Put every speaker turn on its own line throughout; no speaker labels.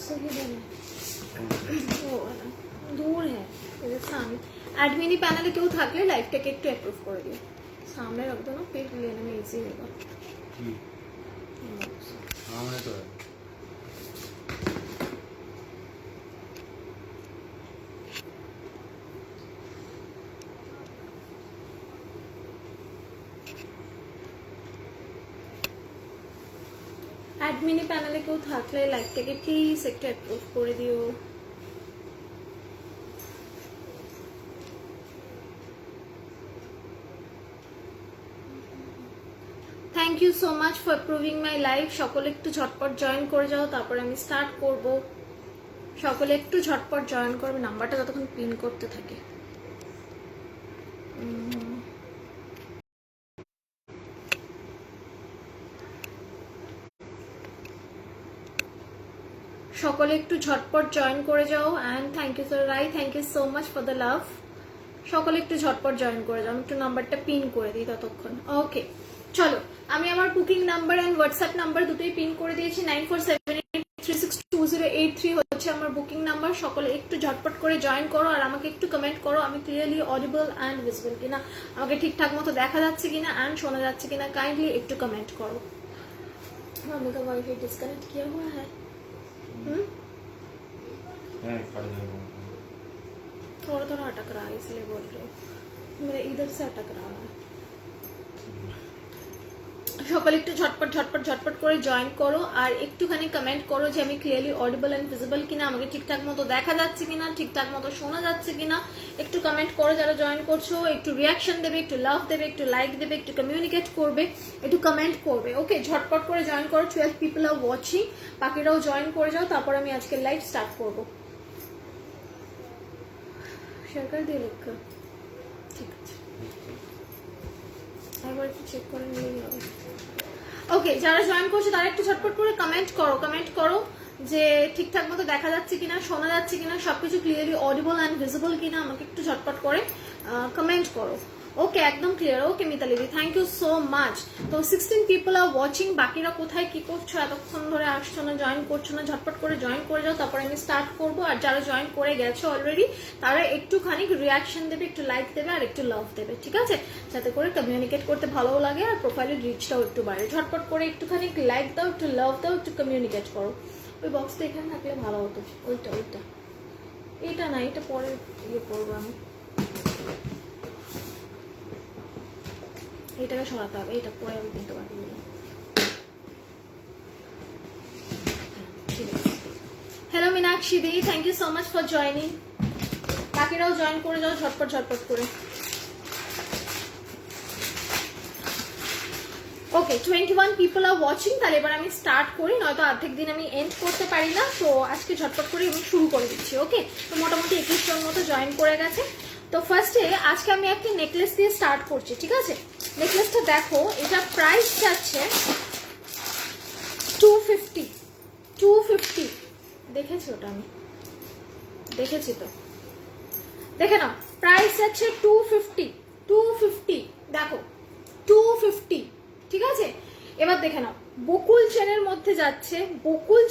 से किधर है वो वाला दूर है এদের সামনে एडमिन पैनल কেউ থাকলে লাইভটাকে একটু অ্যাপ্রুভ করে দিও सामने रख दो ना फिर लेने में इजी होगा
सामने तो है
एडमिन पैनल কেউ থাকলে লাইভটাকে প্লিজ একটু অ্যাপ্রুভ করে দিও thank you so much for approving my live সকলে একটু ঝটপট জয়েন করে যাও তারপরে আমি স্টার্ট করব সকলে একটু ঝটপট জয়েন করবে নাম্বারটা ততক্ষণ পিন করতে থাকে সকলে একটু ঝটপট জয়েন করে যাও and thank you sir Rai thank you so much for the love সকলে একটু ঝটপট জয়েন করে যাও আমি একটু নাম্বারটা পিন করে দিই ততক্ষণ ওকে চলো আমি আমার booking number and WhatsApp number দুটোই পিন করে দিয়েছি 9478362083 হচ্ছে আমার বুকিং নাম্বার সকলে একটু ঝটপট করে জয়েন করো আর আমাকে একটু কমেন্ট করো আমি ক্লিয়ারলি অডিবল এন্ড ভিজিবল কিনা আমাকে ঠিকঠাক মতো দেখা যাচ্ছে কিনা এন্ড শোনা যাচ্ছে কিনা কাইন্ডলি একটু কমেন্ট করো मम्मी का वाईफाई डिस्कनेक्ट किया हुआ है थोड़ा थोड़ा अटक रहा है इसलिए बोल रही हूँ मेरे इधर से अटक रहा है সকলে একটু ঝটপট ঝটপট ঝটপট করে জয়েন করো আর একটুখানি কমেন্ট করো যে আমি ক্লিয়ারলি অডিবল এন্ড ভিজিবল কিনা আমাকে ঠিকঠাক মতো দেখা যাচ্ছে কিনা ঠিকঠাক মতো শোনা যাচ্ছে কিনা একটু কমেন্ট করো যারা জয়েন করছো একটু রিয়াকশন দেবে একটু লাভ দেবে একটু লাইক দেবে একটু কমিউনিকেট করবে একটু কমেন্ট করবে ওকে ঝটপট করে জয়েন করো 12 পিপল আর ওয়াচিং বাকিরাও জয়েন করে যাও তারপর আমি আজকে লাইভ স্টার্ট করব শেয়ার করে দিয়ে লেখা ঠিক আছে একবার একটু চেক করে নিলেই হবে ওকে যারা জয়েন করছো তারা একটু ঝটপট করে কমেন্ট করো যে ঠিকঠাক মতো দেখা যাচ্ছে কিনা শোনা যাচ্ছে কিনা সবকিছু ক্লিয়ারলি অডিবল এন্ড ভিজিবল কিনা আমাকে একটু ঝটপট করে কমেন্ট করো ওকে একদম ক্লিয়ার ওকে মিতালি দি থ্যাংক ইউ সো মাচ তো 16 পিপল আর ওয়াচিং বাকিরা কোথায় কি করছো এতক্ষণ ধরে আসছো না জয়েন করছো না ঝটপট করে জয়েন করে যাও তারপরে আমি স্টার্ট করব আর যারা জয়েন করে গেছো অলরেডি তারা একটুখানি রিয়াকশন দেবে একটু লাইক দেবে আর একটু লাভ দেবে ঠিক আছে যাতে করে কমিউনিকেট করতে ভালো লাগে আর প্রোফাইলের রিচটাও একটু বাড়ে ঝটপট করে একটুখানি লাইক দাও একটু লাভ দাও একটু কমিউনিকেট করো ওই বক্সটা এখানে থাকলে ভালো হতো ওইটা এটা না এটা পরে ইয়ে করবো আমি এটাকে সরাতে হবে এটা পরে আমি কিনতে পারবো হ্যালো মীনাক্ষী দি thank you so much for joining বাকিরাও জয়েন করে যাও ঝটপট করে ওকে 21 পিপল আর ওয়াচিং তাহলে এবার আমি স্টার্ট করি নয়তো অর্ধেক দিন আমি এন্ড করতে পারি না তো আজকে ঝটপট করে আমি শুরু করে দিচ্ছি ওকে তো মোটামুটি 21 জন মতো জয়েন করে গেছে তো ফার্স্টে আজকে আমি একটা নেকলেস দিয়ে স্টার্ট করছি ঠিক আছে নেকলেসটা দেখো এটা প্রাইস যাচ্ছে 250 দেখেছি ওটা আমি দেখেছি তো দেখে নাও প্রাইস যাচ্ছে 250 দেখো 250 ঠিক আছে এবার দেখে নাও বকুল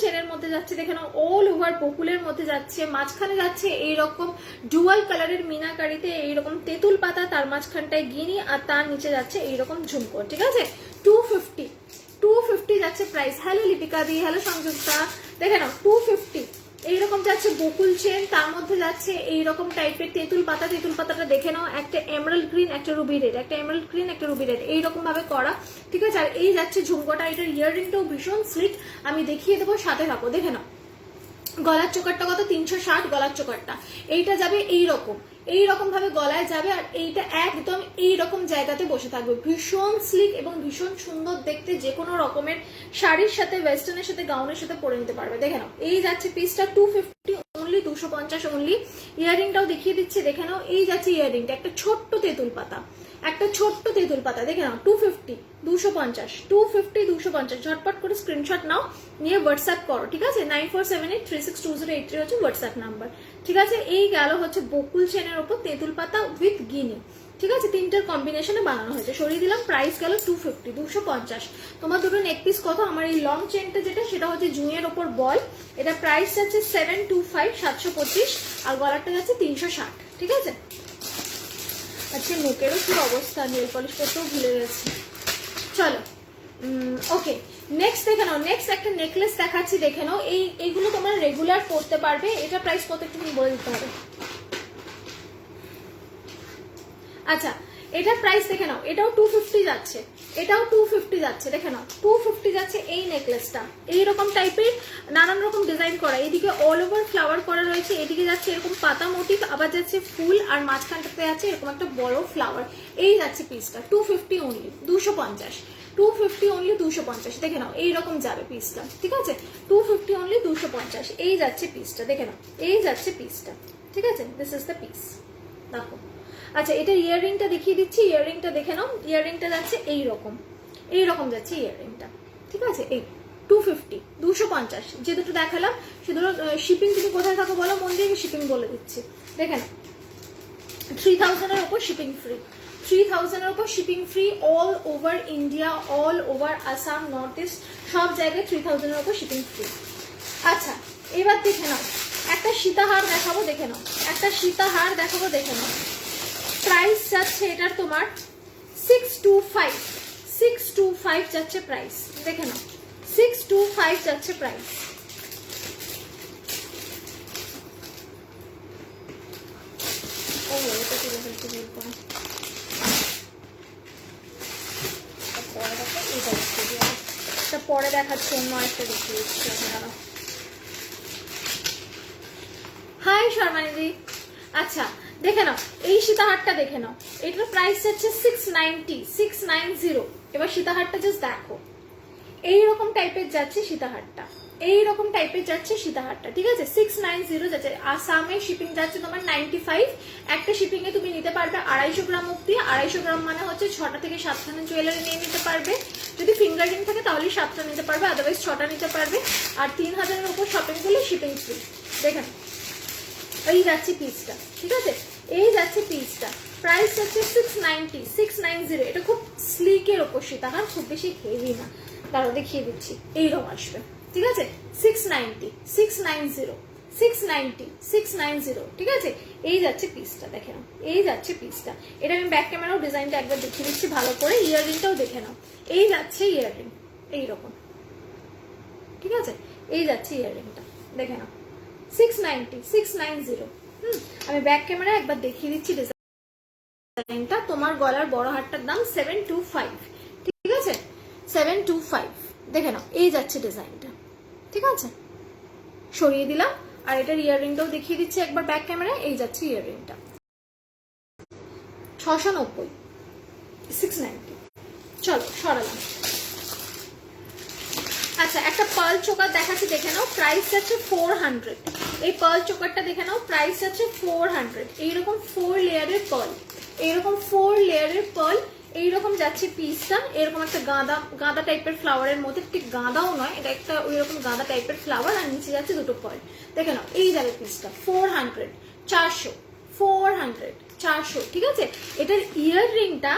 চেনের মধ্যে যাচ্ছে দেখে নাও অল ওভার বকুলের মধ্যে যাচ্ছে মাঝখানে যাচ্ছে এইরকম ডুয়াল কালারের মিনাকারিতে এইরকম তেঁতুল পাতা তার মাঝখানটায় গিনি আর তার নিচে যাচ্ছে এইরকম ঝুমকো ঠিক আছে 250 যাচ্ছে প্রাইস হ্যালো লিপিকা দি হ্যালো সংযুক্তা দেখে নাও 250 এইরকম যাচ্ছে বকুল চেন তার মধ্যে যাচ্ছে এইরকম টাইপের তেঁতুল পাতাটা দেখে নাও একটা এমারাল্ড গ্রিন একটা রুবি রেড এইরকম ভাবে করা ঠিক আছে আর এই যাচ্ছে ঝুমকোটা এটার ইয়াররিংটাও ভীষণ স্লিক আমি দেখিয়ে দেবো সাথে থাকো দেখে নাও গলার চোকারটা কত 360 গলার চোকারটা এইটা যাবে এইরকম ভাবে গলায় যাবে আর এইটা একদম এইরকম জায়গাতে বসে থাকবে ভীষণ স্লিক এবং ভীষণ সুন্দর দেখতে যে কোনো রকমের শাড়ির সাথে ওয়েস্টার্নের সাথে গাউনের সাথে পরে নিতে পারবে দেখে নাও এই যাচ্ছে পিসটা 250 অনলি 250 অনলি ইয়াররিংটাও দেখিয়ে দিচ্ছে দেখে নাও এই যাচ্ছে ইয়াররিংটা একটা ছোট্ট তেঁতুল পাতা দেখে নাও 250 ঝটপট করে স্ক্রিনশট নাও নিয়ে হোয়াটসঅ্যাপ করো ঠিক আছে 9478362083 হচ্ছে হোয়াটসঅ্যাপ নাম্বার ঠিক আছে এই গেল হচ্ছে বকুল চেনের উপর তেঁতুল পাতা উইথ গিনি ঠিক আছে, তিনটার কম্বিনেশনে বানানো হয়েছে। সরিয়ে দিলাম, প্রাইস গেল 250, 250। তোমার দুটো নেক পিস কত? আমার এই লং চেনটা যেটা, সেটা হচ্ছে জুঁয়ের ওপর বল, এটা প্রাইস যাচ্ছে 725, 725, আর গলারটা যাচ্ছে 360। ঠিক আছে, আচ্ছা নোকেরও কি অবস্থা, নেল পলিশ করতেও ভুলে গেছি। চলো ওকে, নেক্সট দেখে নাও। নেক্সট একটা নেকলেস দেখাচ্ছি, দেখে নাও। এইগুলো তোমরা রেগুলার পরতে পারবে। এটা প্রাইস কত একটু বলে দিতে হবে। আচ্ছা, এটার প্রাইস দেখে নাও, এটাও 250 যাচ্ছে, এটাও 250 যাচ্ছে, দেখে নাও 250 যাচ্ছে। এই নেকলেসটা এইরকম টাইপের নানান রকম ডিজাইন করা, এদিকে অল ওভার ফ্লাওয়ার করা রয়েছে, এদিকে যাচ্ছে এরকম পাতা মোটিভ, আবার যাচ্ছে ফুল, আর মাঝখানটাতে আছে এরকম একটা বড় ফ্লাওয়ার। এই যাচ্ছে পিসটা 250 অনলি, 250, 250 অনলি, 250। দেখে নাও এইরকম যাবে পিসটা। ঠিক আছে, 250 অনলি, 250। এই যাচ্ছে পিসটা, দেখে নাও এই যাচ্ছে পিসটা। ঠিক আছে, দিস ইজ দ্য পিস, দেখো। আচ্ছা, এটা ইয়াররিংটা দেখিয়ে দিচ্ছি, ইয়াররিংটা দেখে নাও। ইয়াররিংটা যাচ্ছে এইরকম, এইরকম যাচ্ছে ইয়াররিংটা। ঠিক আছে, এই 250, 250 যে দুটো দেখালাম সে দুটো। শিপিং তুমি কোথায় থাকো বলো, মন দিয়ে শিপিং বলে দিচ্ছি। দেখে নাও 3000 এর উপর শিপিং ফ্রি, 3000 এর উপর shipping free, all over India, all over Assam, north east, সব জায়গায় 3000 এর উপর শিপিং ফ্রি। আচ্ছা, এবার দেখে নাও একটা সীতাহার দেখাবো, দেখে নাও একটা সীতাহার দেখাবো, দেখে নাও। প্রাইস যাচ্ছে এটার তোমার 625, 625 যাচ্ছে প্রাইস। দেখে নাও 625 যাচ্ছে প্রাইস। ও এটা তুলে ফেলতে ভুল করে, পরে দেখাচ্ছি, অন্য একটা দেখিয়ে দিচ্ছি আপনারা। হাই শর্মানিদি। আচ্ছা, দেখে নাও এই সীতাহারটা, দেখে নাও এটার প্রাইস যাচ্ছে 690, 690। এবার সীতাহারটা জাস্ট দেখো, এইরকম টাইপের যাচ্ছে সীতাহারটা, এইরকম টাইপের যাচ্ছে সীতাহারটা। ঠিক আছে, 690 যাচ্ছে। আসামে শিপিং যাচ্ছে তোমার 95। একটা শিপিং এ তুমি নিতে পারবে 250 গ্রাম অব্দি। 250 গ্রাম মানে হচ্ছে 6টা থেকে 7খানা জুয়েলারি নিয়ে নিতে পারবে। যদি ফিঙ্গার রিং থাকে তাহলে 7টা নিতে পারবে, আদারওয়াইজ 6টা নিতে পারবে। আর 3000 এর উপর শপিং করলে শিপিং ফ্রি। দেখেন এই যাচ্ছে পিসটা। ঠিক আছে, এই যাচ্ছে পিসটা, প্রাইস যাচ্ছে 690, 690। এটা খুব স্লিকের ওপর সীতাহার, খুব বেশি হেভি না। দাঁড়াও দেখিয়ে দিচ্ছি, এইরকম আসবে। ঠিক আছে, 690, 690, 690, 690। ঠিক আছে, এই যাচ্ছে পিসটা, দেখে নাও এই যাচ্ছে পিসটা। এটা আমি ব্যাক ক্যামেরাও ডিজাইনটা একবার দেখিয়ে দিচ্ছি ভালো করে। ইয়াররিংটাও দেখে নাও, এই যাচ্ছে ইয়াররিং এইরকম। ঠিক আছে, এই যাচ্ছে ইয়াররিংটা, দেখে নাও 690, 690। আমি ব্যাক ক্যামেরা একবার দেখিয়ে দিচ্ছি ডিজাইনটা। তোমার গলার বড় হারটার দাম 725। ঠিক আছে, 725। দেখে নাও এই যাচ্ছে ডিজাইনটা। ঠিক আছে, সরিয়ে দিলাম। আর এটার ইয়াররিংটাও দেখিয়ে দিচ্ছি একবার ব্যাক ক্যামেরায়। এই যাচ্ছে ইয়াররিংটা 690, 690। চলো সরালাম। আচ্ছা, একটা পার্ল চোকার দেখাচ্ছি, দেখে নাও প্রাইস যাচ্ছে 400। এই পার্ল চোকারটা দেখে নাও, প্রাইস যাচ্ছে 400। এইরকম 4 লেয়ারের পার্ল, এইরকম 4 লেয়ারের পার্ল, এইরকম যাচ্ছে পিসটা। এরকম একটা গাঁদা টাইপের ফ্লাওয়ারের মধ্যে, ঠিক গাঁদাও নয়, এটা একটা ওই রকম গাঁদা টাইপের ফ্লাওয়ার, আর নিচে যাচ্ছে দুটো পার্ল। দেখে নাও এই যাবে পিসটা 400, 400, 400, 400। ঠিক আছে, এটার ইয়াররিংটা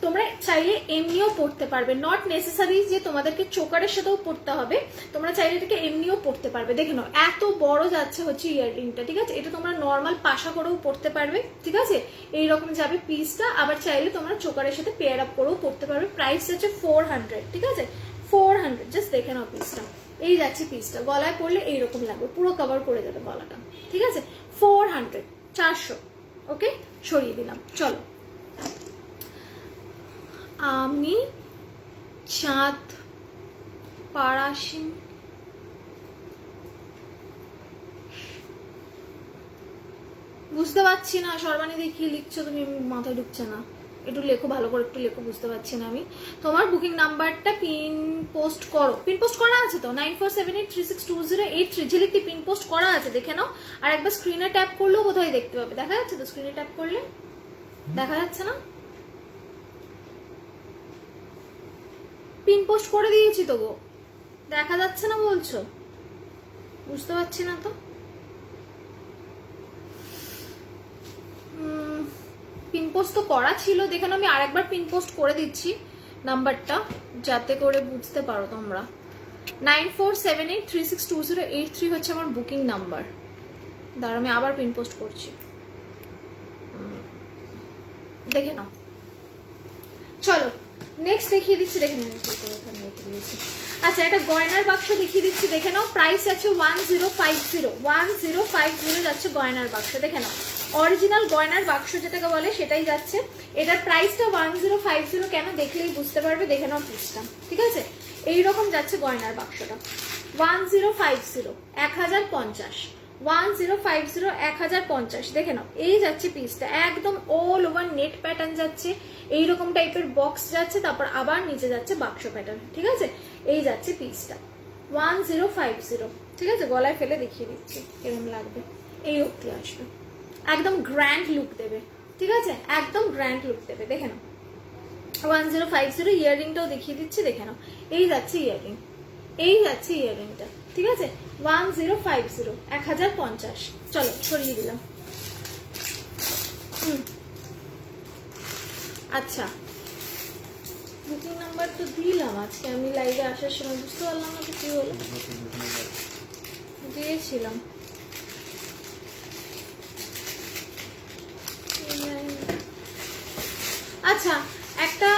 তোমরা চাইলে এমনিও পড়তে পারবে, নট নেসেসারি যে তোমাদেরকে চোকারের সাথেও পড়তে হবে। তোমরা চাইলে এটাকে এমনিও পড়তে পারবে। দেখে নাও এত বড় যাচ্ছে হচ্ছে ইয়াররিংটা। ঠিক আছে, এটা তোমরা নর্মাল পাশা করেও পড়তে পারবে। ঠিক আছে, এইরকম যাবে পিসটা। আবার চাইলে তোমরা চোকারের সাথে পেয়ার আপ করেও পড়তে পারবে। প্রাইস যাচ্ছে 400। ঠিক আছে, 400। জাস্ট দেখে নাও পিসটা, এই যাচ্ছে পিসটা। গলায় পড়লে এইরকম লাগবে, পুরো কভার করে যাবে গলাটা। ঠিক আছে, 400, 400। ওকে, সরিয়ে দিলাম। চলো, আমি চাঁদ পাড়াসিং, বুঝতে পারছি না সর্বানিদি কি লিখছো তুমি, মাথায় ঢুকছে না। একটু লেখো ভালো করে, একটু লেখো, বুঝতে পারছি না আমি। তোমার বুকিং নাম্বারটা পিন পোস্ট করো, পিন পোস্ট করা আছে তো 9478362083। যে লিখতে পিন পোস্ট করা আছে দেখে নাও। আর একবার স্ক্রিনে ট্যাপ করলেও বোধহয় দেখতে পাবে। দেখা যাচ্ছে তো, স্ক্রিনে ট্যাপ করলে দেখা যাচ্ছে না? পিন পোস্ট করে দিয়েছি তো গো, দেখা যাচ্ছে না বলছো? বুঝতে পারছি না তো। পিন পোস্ট তো করা ছিল, দেখে নাও আমি আরেকবার পিন পোস্ট করে দিচ্ছি নাম্বারটা, যাতে করে বুঝতে পারো তোমরা। 9478362083 হচ্ছে আমার বুকিং নাম্বার। দাঁড়া আমি আবার পিন পোস্ট করছি, দেখে নাও। চলো নেক্সট দেখিয়ে দিচ্ছি, দেখে নাও আচ্ছা একটা গয়নার বাক্স দেখিয়ে দিচ্ছি, দেখে নাও। প্রাইস আছে 1050 যাচ্ছে গয়নার বাক্স, দেখে নাও। অরিজিনাল গয়নার বাক্স যেটাকে বলে সেটাই যাচ্ছে। এটার প্রাইসটা 1050, কেন দেখলেই বুঝতে পারবে, দেখে নাও পিসটা, ঠিক আছে। এইরকম যাচ্ছে গয়নার বাক্সটা, 1050 1050 1050 দেখে নাও। এই যাচ্ছে পিসটা, একদম অল ওভার নেট প্যাটার্ন যাচ্ছে, এইরকম টাইপের বক্স যাচ্ছে, তারপর আবার নিচে যাচ্ছে বাক্স প্যাটার্ন, ঠিক আছে। এই যাচ্ছে পিসটা 1050, ঠিক আছে। গলায় ফেলে দেখিয়ে দিচ্ছি এরকম লাগবে, এই অবধি আসবে, একদম গ্র্যান্ড লুক দেবে, ঠিক আছে, একদম গ্র্যান্ড লুক দেবে, দেখে নাও। 1050 ইয়াররিংটাও দেখিয়ে দিচ্ছি, দেখে নাও। এই যাচ্ছে ইয়াররিং, এই যাচ্ছে ইয়াররিংটা, ঠিক আছে। 1050 1050, চলো সরিয়ে দিলাম। আচ্ছা বুকিং নাম্বার তো দিলাম আজকে আমি লাইভে আসার সময়, বুঝতে পারলাম না তো কি হলো, দিয়েছিলাম। আচ্ছা একটা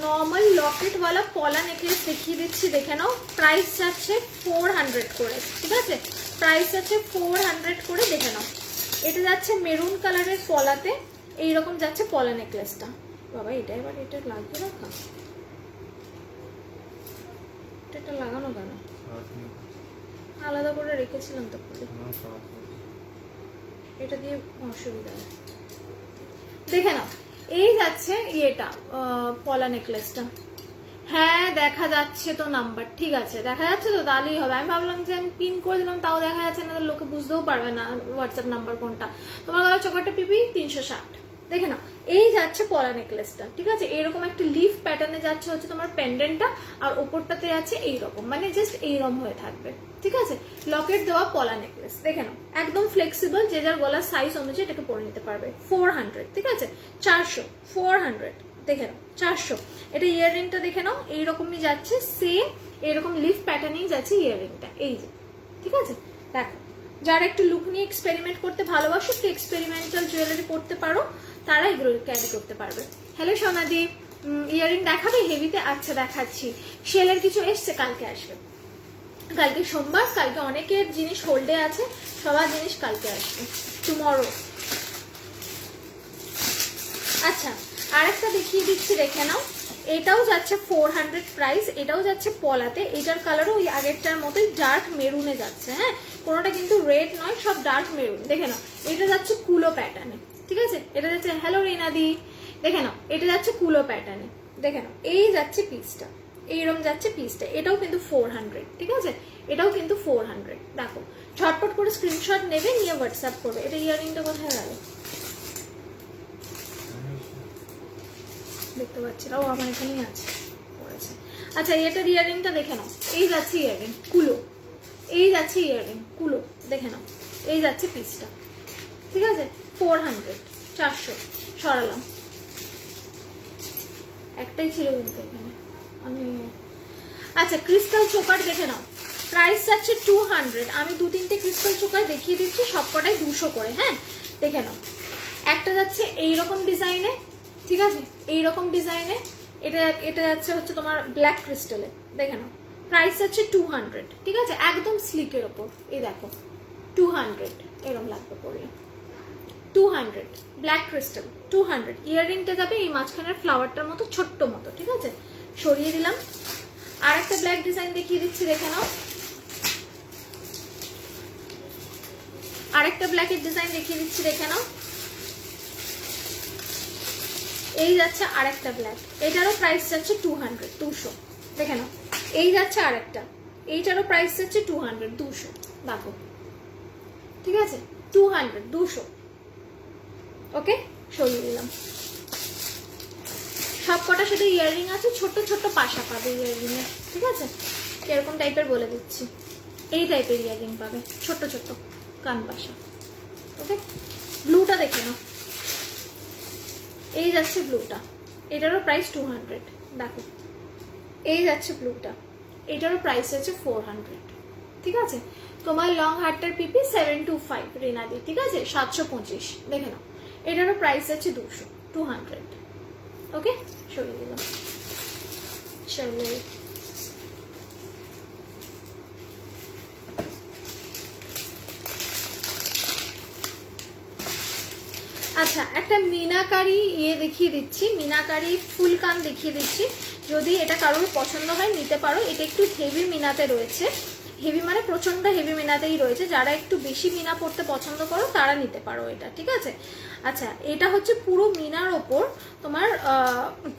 নর্মাল লকেটওয়ালা পলা নেকলেস দেখিয়ে দিচ্ছি, দেখে নাও। প্রাইস যাচ্ছে 400 করে, ঠিক আছে, প্রাইস আছে 400 করে, দেখে নাও। এটা যাচ্ছে মেরুন কালারের পলাতে, এইরকম যাচ্ছে পলা নেকলেসটা। বাবা এটা এবার এটা লাগবে রাখা, এটা লাগানো কেন, আলাদা করে রেখেছিলাম তো, এটা দিয়ে অসুবিধা, দেখে নাও। এই যাচ্ছে ইয়েটা পলা নেকলেসটা, হ্যাঁ দেখা যাচ্ছে তো নাম্বার, ঠিক আছে দেখা যাচ্ছে তো, তাহলেই হবে। আমি ভাবলাম যে আমি পিন করে দিলাম তাও দেখা যাচ্ছে না, লোকে বুঝতেও পারবে না হোয়াটসঅ্যাপ নাম্বার কোনটা। তোমার গলা চোকারটা পিপি 360, দেখে নাও। এই যাচ্ছে পলা নেকলেসটা, ঠিক আছে। এরকম একটা লিফ প্যাটার্নে যাচ্ছে হচ্ছে তোমার পেন্ডেন্টটা, আর ওপরটাতে আছে এইরকম, মানে জাস্ট এইরকম হয়ে থাকবে, ঠিক আছে। লকেট দেওয়া পলা নেকলেস, দেখে নাও, একদম ফ্লেক্সিবল, যে যার গলার সাইজ অনুযায়ী এটাকে পরে নিতে পারবে। 400, ঠিক আছে, 400 400, দেখে নাও 400। এটা ইয়াররিংটা দেখে নাও, এইরকমই যাচ্ছে, সেম এরকম লিফ প্যাটার্নেই যাচ্ছে ইয়াররিংটা, এই যে, ঠিক আছে। দেখো যারা একটু লুক নিয়ে এক্সপেরিমেন্ট করতে ভালোবাসো, একটু এক্সপেরিমেন্টাল জুয়েলারি পড়তে পারো, তারা এগুলো ক্যারি করতে পারবে। হ্যালো সোনাদি, ইয়াররিং দেখাবে হেভিতে? আচ্ছা দেখাচ্ছি। সেলের কিছু এসছে, কালকে আসবে, কালকে সোমবার, কালকে অনেকের জিনিস হোল্ডে আছে, সবার জিনিস কালকে আসবে, টুমরো। আচ্ছা আরেকটা দেখিয়ে দিচ্ছি, দেখে নাও। এটাও যাচ্ছে 400 প্রাইস, এটাও যাচ্ছে পলাতে, এটার কালারও ওই আগেরটার মতোই ডার্ক মেরুনে যাচ্ছে, হ্যাঁ কোনোটা কিন্তু রেড নয়, সব ডার্ক মেরুন, দেখে নাও। এটা যাচ্ছে কুলো প্যাটার্নে, ঠিক আছে, এটা যাচ্ছে, হ্যালো রিনাদি, দেখে নাও, এটা যাচ্ছে কুলো প্যাটার্নে, দেখে নাও। এই যাচ্ছে পিসটা, এইরকম যাচ্ছে পিসটা, এটাও কিন্তু 400, ঠিক আছে, এটাও কিন্তু 400। দেখো ঝটপট করে স্ক্রিনশট নেবে, নিয়ে হোয়াটসঅ্যাপ করবে। এটা ইয়াররিংটা কোথায় গেল দেখতে পাচ্ছি না, ও আমার এখানেই আছে, পড়েছে। আচ্ছা এটার ইয়াররিংটা দেখে নাও, এই যাচ্ছে ইয়াররিং কুলো, এই যাচ্ছে ইয়াররিং কুলো, দেখে নাও। এই যাচ্ছে পিসটা, ঠিক আছে, 400 400 সরালাম, একটাই ছিল কিন্তু এখানে আমি। আচ্ছা ক্রিস্টাল চোকার দেখে নাও, প্রাইস যাচ্ছে 200। আমি 2-3টে ক্রিস্টাল চোকার দেখিয়ে দিচ্ছি, সবকটাই 200 করে, হ্যাঁ দেখে নাও। একটা যাচ্ছে এইরকম ডিজাইনে, ঠিক আছে, এইরকম ডিজাইনে, এটা যাচ্ছে হচ্ছে তোমার ব্ল্যাক ক্রিস্টালে, দেখে নাও। প্রাইস যাচ্ছে 200, ঠিক আছে, একদম স্লিকের ওপর, এই দেখো 200 এরকম লাগবে পড়লে, 200 ব্ল্যাক ক্রিস্টাল 200। ইয়াররিংটা যাবে এই মাঝখানের ফ্লাওয়ারটার মতো ছোট্ট মতো, ঠিক আছে, সরিয়ে দিলাম। আর একটা ব্ল্যাক ডিজাইন দেখিয়ে দিচ্ছি, দেখে নাও। আরেকটা ব্ল্যাকের ডিজাইন দেখিয়ে দিচ্ছি, দেখে নাও। এই যাচ্ছে আরেকটা ব্ল্যাক, এটারও প্রাইস যাচ্ছে 200, দেখে নাও। এই যাচ্ছে আরেকটা, এইটারও প্রাইস যাচ্ছে 200, দেখো, ঠিক আছে, 200 ওকে, সরিয়ে দিলাম। সব কটার সাথে ইয়াররিং আছে, ছোট ছোট পাশা পাবে ইয়াররিং এর, ঠিক আছে, এরকম টাইপের বলে দিচ্ছি, এই টাইপের ইয়াররিং পাবে, ছোট ছোট কান পাশা, ওকে। ব্লুটা দেখে নাও, এই যাচ্ছে ব্লুটা, এটারও প্রাইস 200। দেখো এই যাচ্ছে ব্লুটা, এটারও প্রাইস আছে 400। ঠিক আছে, তোমার লং হারটার পিপি 725 রিনাদি, ঠিক আছে 725, দেখে নাও। এটারও প্রাইস আছে 200। ওকে, সরিয়ে দিলাম। চলো আচ্ছা, একটা মিনাকারি দেখিয়ে দিচ্ছি, মিনাকারি ফুল কান দেখিয়ে দিচ্ছি। যদি এটা কারোর পছন্দ হয় নিতে পারো। এটা একটু হেভি মিনাতে রয়েছে, হেভি মানে প্রচন্ড হেভি মিনাতেই রয়েছে। যারা একটু বেশি মিনা পড়তে পছন্দ করো তারা নিতে পারো এটা, ঠিক আছে। আচ্ছা, এটা হচ্ছে পুরো মিনার ওপর তোমার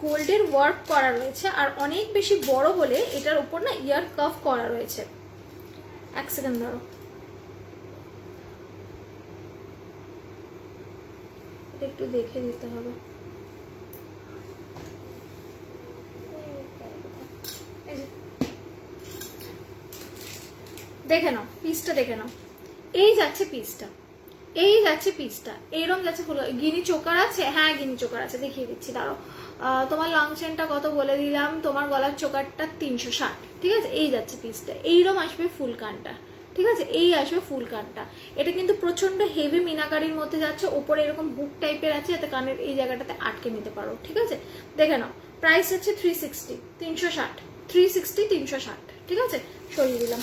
গোল্ডের ওয়ার্ক করা রয়েছে, আর অনেক বেশি বড় বলে এটার উপর না ইয়ার কাফ করা রয়েছে। এক সেকেন্ড ধরো, একটু দেখে দিতে হবে। দেখে নাও পিসটা, দেখে নাও। এই যাচ্ছে পিসটা, এই যাচ্ছে পিসটা, এইরকম যাচ্ছে ফুল। গিনি চোকার আছে, হ্যাঁ গিনি চোকার আছে, দেখিয়ে দিচ্ছি দাঁড়ো। তোমার লং চেনটা কত বলে দিলাম, তোমার গলার চোকারটা 360, ঠিক আছে। এই যাচ্ছে পিসটা, এইরকম আসবে ফুল কানটা, ঠিক আছে। এই আসবে ফুল কানটা। এটা কিন্তু প্রচন্ড হেভি মিনাকারির মধ্যে যাচ্ছে, ওপরে এরকম বুক টাইপের আছে, যাতে কানের এই জায়গাটাতে আটকে নিতে পারো, ঠিক আছে। দেখে নাও, প্রাইস হচ্ছে 360, 360, 360, 360, ঠিক আছে। সরিয়ে দিলাম।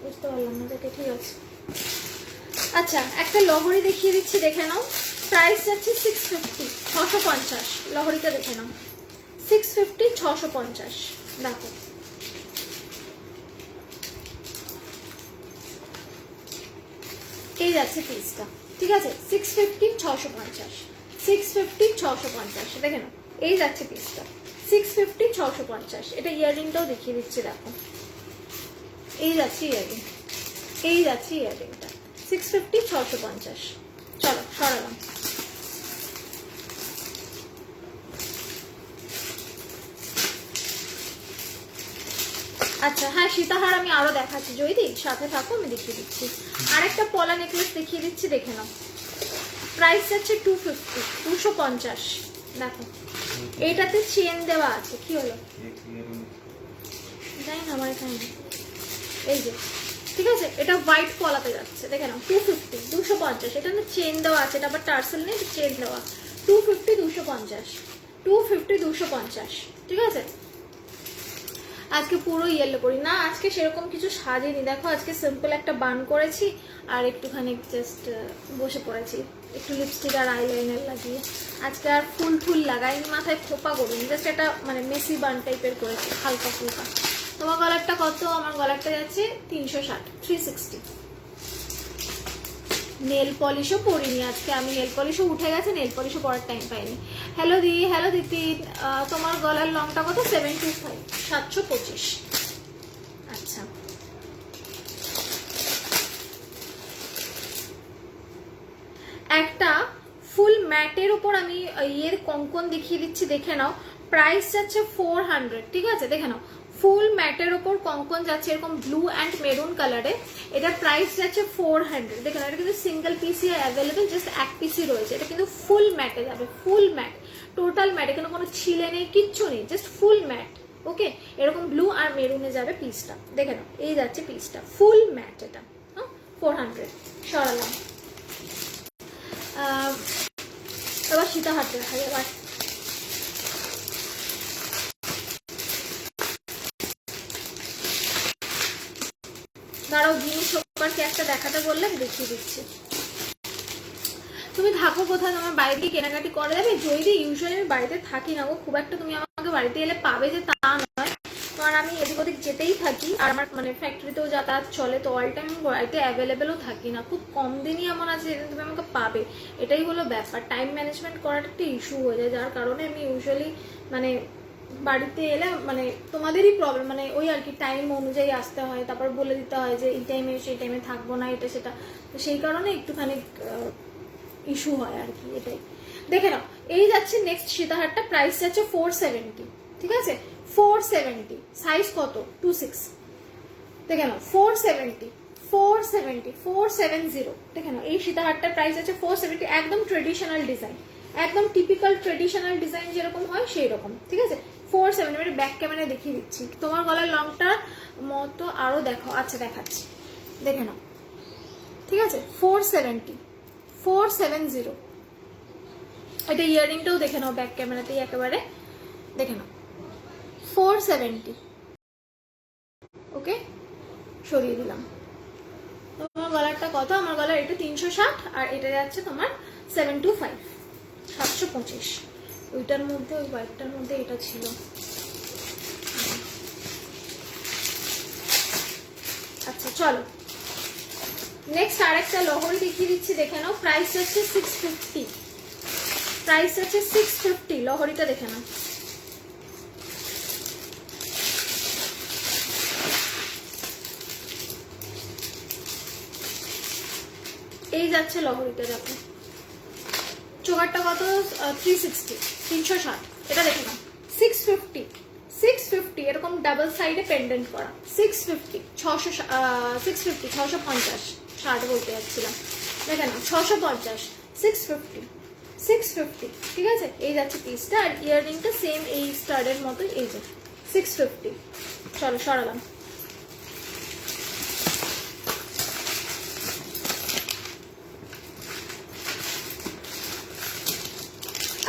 বুঝতে পারলাম না দেখে, ঠিক আছে। আচ্ছা, একটা লহরি দেখিয়ে দিচ্ছি, দেখে নাও। প্রাইস যাচ্ছে 650, 650। লহরিটা দেখে নাও, 650, 650। দেখো এই যাচ্ছে পিসটা, ঠিক আছে। 650, 650, 650, 650, দেখে নাও। এই যাচ্ছে পিসটা 650, 650। এটা ইয়াররিংটাও দেখিয়ে দিচ্ছি, দেখো এই যাচ্ছে ইয়াররিং, এই যাচ্ছে ইয়াররিংটা 650, 650। চলো সরালাম। আচ্ছা হ্যাঁ, সীতাহার আমি আরো দেখাচ্ছি, জয়দি সাথে থাকো, আমি দেখিয়ে দিচ্ছি। আরেকটা পলা নেকলেস দেখিয়ে দিচ্ছি, দেখে নাও। প্রাইস আছে 250, 250। দেখো এইটাতে চেন দেওয়া আছে, কি হলো জানি না আমার এখানে, এই যে, ঠিক আছে। এটা হোয়াইট পলাতে যাচ্ছে, দেখে নাও। 250, 250। এটা না চেন দেওয়া আছে, এটা আবার টার্সেল নেই, চেন দেওয়া। 250, 250, 250, 250, ঠিক আছে। আজকে পুরো ইয়েলো করি না, আজকে সেরকম কিছু সাজিনি। দেখো আজকে সিম্পল একটা বান করেছি, আর একটুখানি জাস্ট বসে পড়েছি, একটু লিপস্টিক আর আইলাইনার লাগিয়ে। আজকে আর ফুল ফুল লাগাইনি, মাথায় খোপা করিনি, জাস্ট একটা মানে মেসি বান টাইপের করেছি, হালকা ফুলকা। তোমার গলারটা কত? আমার গলারটা যাচ্ছে 360, 360। নেল পলিশও পরিনি আজকে আমি, নেল পলিশও উঠে গেছে, নেল পলিশও পরার টাইম পাইনি। হ্যালো দি, হ্যালো দিদি। তোমার গলার লংটা কত? 725, 725। আচ্ছা, একটা ফুল ম্যাটের উপর আমি ইয়ের কঙ্কন দেখিয়ে দিচ্ছি, দেখে নাও। প্রাইস যাচ্ছে 400, ঠিক আছে। দেখে নাও, ফুল ম্যাটের ওপর কঙ্কন যাচ্ছে এরকম ব্লু অ্যান্ড মেরুন কালারে। এটা প্রাইস যাচ্ছে 400। দেখে নাও, এটা কিন্তু সিঙ্গেল পিসই অ্যাভেলেবেল, জাস্ট এক পিসই রয়েছে। এটা কিন্তু ফুল ম্যাটে যাবে, ফুল ম্যাট, টোটাল ম্যাট, এখানে কোনো ছিলে নেই, কিচ্ছু নেই, জাস্ট ফুল ম্যাট। ওকে, এরকম ব্লু আর মেরুনে যাবে পিসটা, দেখে নাও। এই যাচ্ছে পিসটা, ফুল ম্যাট, এটা 400। সরালাম। এবার সীতাহার দেখাই। এবার দাঁড়াও, জিনিস সবারকে একটা দেখাতে বললাম, দেখিয়ে দিচ্ছি। তুমি থাকো কোথায়? তোমার বাইরে গিয়ে কেনাকাটি করা যাবে? যদি ইউজুয়ালি আমি বাড়িতে থাকি না গো, খুব একটা তুমি আমাকে বাড়িতে এলে পাবে যে তা নয়, কারণ আমি এদিক ওদিক যেতেই থাকি, আর আমার মানে ফ্যাক্টরিতেও যাতায়াত চলে, তো অল টাইম বাড়িতে অ্যাভেলেবেলও থাকি না। খুব কম দিনই এমন আছে যেদিন তুমি আমাকে পাবে, এটাই হলো ব্যাপার। টাইম ম্যানেজমেন্ট করাটা একটা ইস্যু হয়ে যায়, যার কারণে আমি ইউজুয়ালি মানে বাড়িতে এলে মানে তোমাদেরই প্রবলেম, মানে ওই আর কি টাইম অনুযায়ী আসতে হয়, তারপর বলে দিতে হয় যে এই টাইমে সেই টাইমে থাকবো না, এটা সেটা, তো সেই কারণে একটুখানি ইস্যু হয় আর কি, এটাই। দেখে নাও, এই যাচ্ছে নেক্সট সীতাহারটা, প্রাইস যাচ্ছে 470, ঠিক আছে। 470, সাইজ কত? 26। দেখে নাও, 470, 470 দেখে নাও, এই সীতাহারটার প্রাইস আছে 470, একদম ট্রেডিশনাল ডিজাইন, একদম টিপিক্যাল ট্রেডিশনাল ডিজাইন যেরকম হয় সেই রকম, ঠিক আছে। 470, আমি ব্যাক ক্যামেরায় দেখিয়ে দিচ্ছি, তোমার গলার লংটা মতো আরো দেখো, আচ্ছা দেখাচ্ছি, দেখে নাও, ঠিক আছে। 470, এটা ইয়াররিংটাও দেখে নাও ব্যাক ক্যামেরাতেই একেবারে, দেখে নাও 470, ওকে, সরিয়ে দিলাম। তোমার গলারটা কত? আমার গলার এটা 360 আর এটা যাচ্ছে তোমার 725, 725। ওইটার মধ্যে, ওই হোয়াইটটার মধ্যে এটা ছিল। আচ্ছা চলো নেক্সট আরেকটা লহরি দেখিয়ে দিচ্ছি, দেখে নাও। প্রাইস হচ্ছে 650, প্রাইস হচ্ছে 650, লহরিটা দেখে নাও। এই যাচ্ছে লহরিটা, দেখো চোকারটা কত? 360, 360, এটা দেখে নাও। 650, 650, এরকম ডাবল সাইডে পেন্ডেন্ট করা। 650, 650, 60 বলতে যাচ্ছিলাম, দেখে নাও 650, 650, 650, ঠিক আছে। এই যাচ্ছে পিসটা, আর ইয়াররিংটা সেম এই স্টাডের মতো, এই যে 650। চলো সরালাম।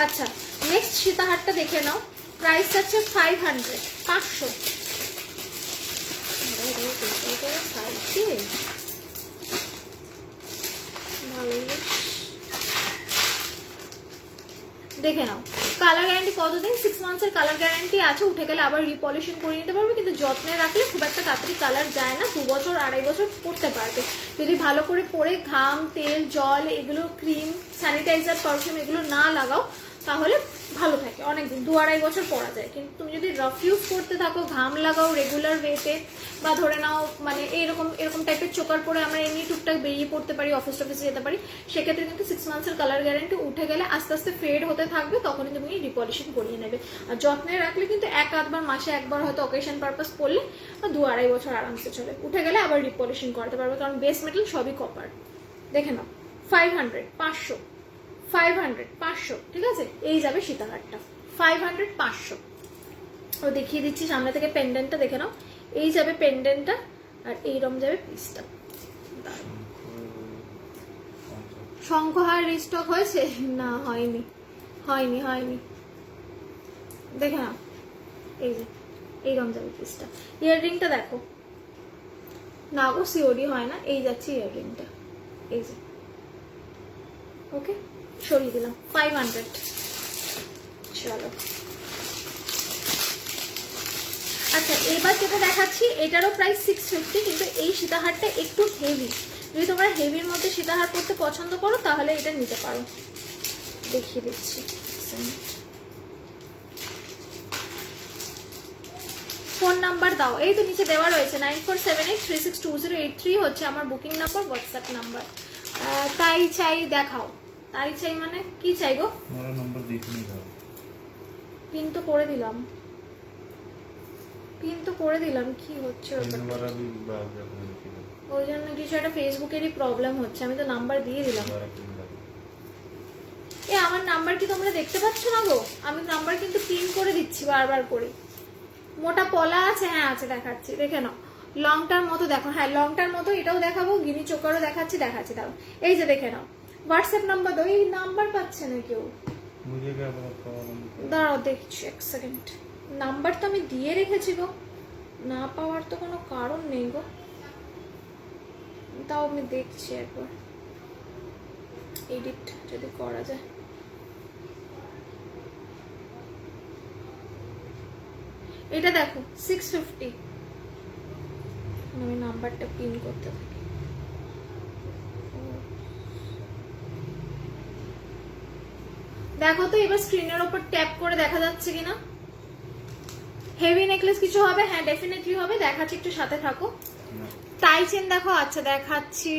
আচ্ছা নেক্সট সীতাহারটা দেখে নাও, প্রাইস আছে 500, 500। দেখে নাও, কালার গ্যারান্টি কতদিন? 6 মান্থসের কালার গ্যারান্টি আছে, উঠে গেলে আবার রিপলিশন করে নিতে পারবে, কিন্তু যত্নে রাখলে খুব একটা তাড়াতাড়ি কালার যায় না, 2 বছর 2.5 বছর পরতে পারবে যদি ভালো করে পরে ঘাম, তেল, জল, এগুলো ক্রিম, স্যানিটাইজার, পারফিউম এগুলো না লাগাও, তাহলে ভালো থাকে অনেকদিন, 2-2.5 বছর পরা যায়। কিন্তু তুমি যদি রাফ ইউজ করতে থাকো, ঘাম লাগাও রেগুলার ওয়েতে, বা ধরে নাও মানে এরকম টাইপের চোকার পরে আমরা এমনি টুকটাক বেরিয়ে পড়তে পারি, অফিস টফিসে যেতে পারি, সেক্ষেত্রে কিন্তু 6 মান্থসের কালার গ্যারান্টি উঠে গেলে আস্তে আস্তে ফেড হতে থাকবে, তখনই তুমি রিপলিশন করিয়ে নেবে। আর যত্নে রাখলে কিন্তু 1-8 মাসে একবার হয়তো অকেশন পারপাস পড়লে 2-2.5 বছর আরামসে চলে, উঠে গেলে আবার রিপলিশন করতে পারবে, কারণ বেস মেটাল সবই কপার। দেখে নাও 500, 500, 500, 500, ঠিক আছে। এই যাবে সীতাহারটা 500, 500। ও দেখিয়ে দিচ্ছি সামনে থেকে পেন্ডেন্টটা দেখে নাও, এই যাবে পেন্ডেন্টটা, আর এইরকম যাবে পিসটা। শঙ্খহার রিস্টক হয়েছে? না হয়নি, হয়নি, হয়নি, দেখে নাও, এই যে এইরকম যাবে পিসটা। ইয়াররিংটা দেখো না গো, সিওডি হয় না, এই যাচ্ছে ইয়াররিংটা, এই যে, ওকে, সরিয়ে দিলাম 500। চলো আচ্ছা এবার যেটা দেখাচ্ছি এটারও প্রাইস 650, কিন্তু এই সীতাহারটা একটু হেভি, যদি তোমরা হেভির মধ্যে সীতাহার পরতে পছন্দ করো তাহলে এটা নিতে পারো, দেখিয়ে দিচ্ছি। ফোন নাম্বার দাও, এই তো নিচে দেওয়া রয়েছে, 9478362083 হচ্ছে আমার বুকিং নাম্বার, হোয়াটসঅ্যাপ নাম্বার। তাই চাই দেখাও, তাই চাই মানে কি চাই গো?
নাম্বার দেখিনি, দাও
পিন তো করে দিলাম, পিন তো করে দিলাম, কি হচ্ছে ওই জন্য কিছু একটা ফেসবুকেরই প্রবলেম হচ্ছে, আমি তো নাম্বার দিয়ে দিলাম। এ আমার নাম্বার কি তোমরা দেখতে পাচ্ছ না গো? আমি নাম্বার কিন্তু পিন করে দিচ্ছি বারবার করে। মোটা পলা আছে, হ্যাঁ আছে, দেখাচ্ছি, দেখে নাও। লংটার মতো দেখো, হ্যাঁ লংটার মতো এটাও দেখাবো, গিনি চোকারও দেখাচ্ছি, দাও এই যে দেখে নাও। হোয়াটসঅ্যাপ নাম্বার দাও, এই নাম্বার পাচ্ছে না কেউ, দাঁড়াও দেখছি 1 সেকেন্ড। নাম্বার তো আমি দিয়ে রেখেছি গো, না পাওয়ার তো কোনো কারণ নেই গো, তাও আমি দেখছি একবার, এডিট যদি করা যায়। এটা দেখো 650, আমি নাম্বারটা পিন করতে থাকি। দেখো তো এবার স্ক্রিনের উপর ট্যাপ করে দেখা যাচ্ছে কিনা। হেভি নেকলেস কিছু হবে? হ্যাঁ ডেফিনেটলি হবে, দেখাচ্ছি, একটু সাথে থাকো। টাই চেন দেখো, আচ্ছা দেখাচ্ছি।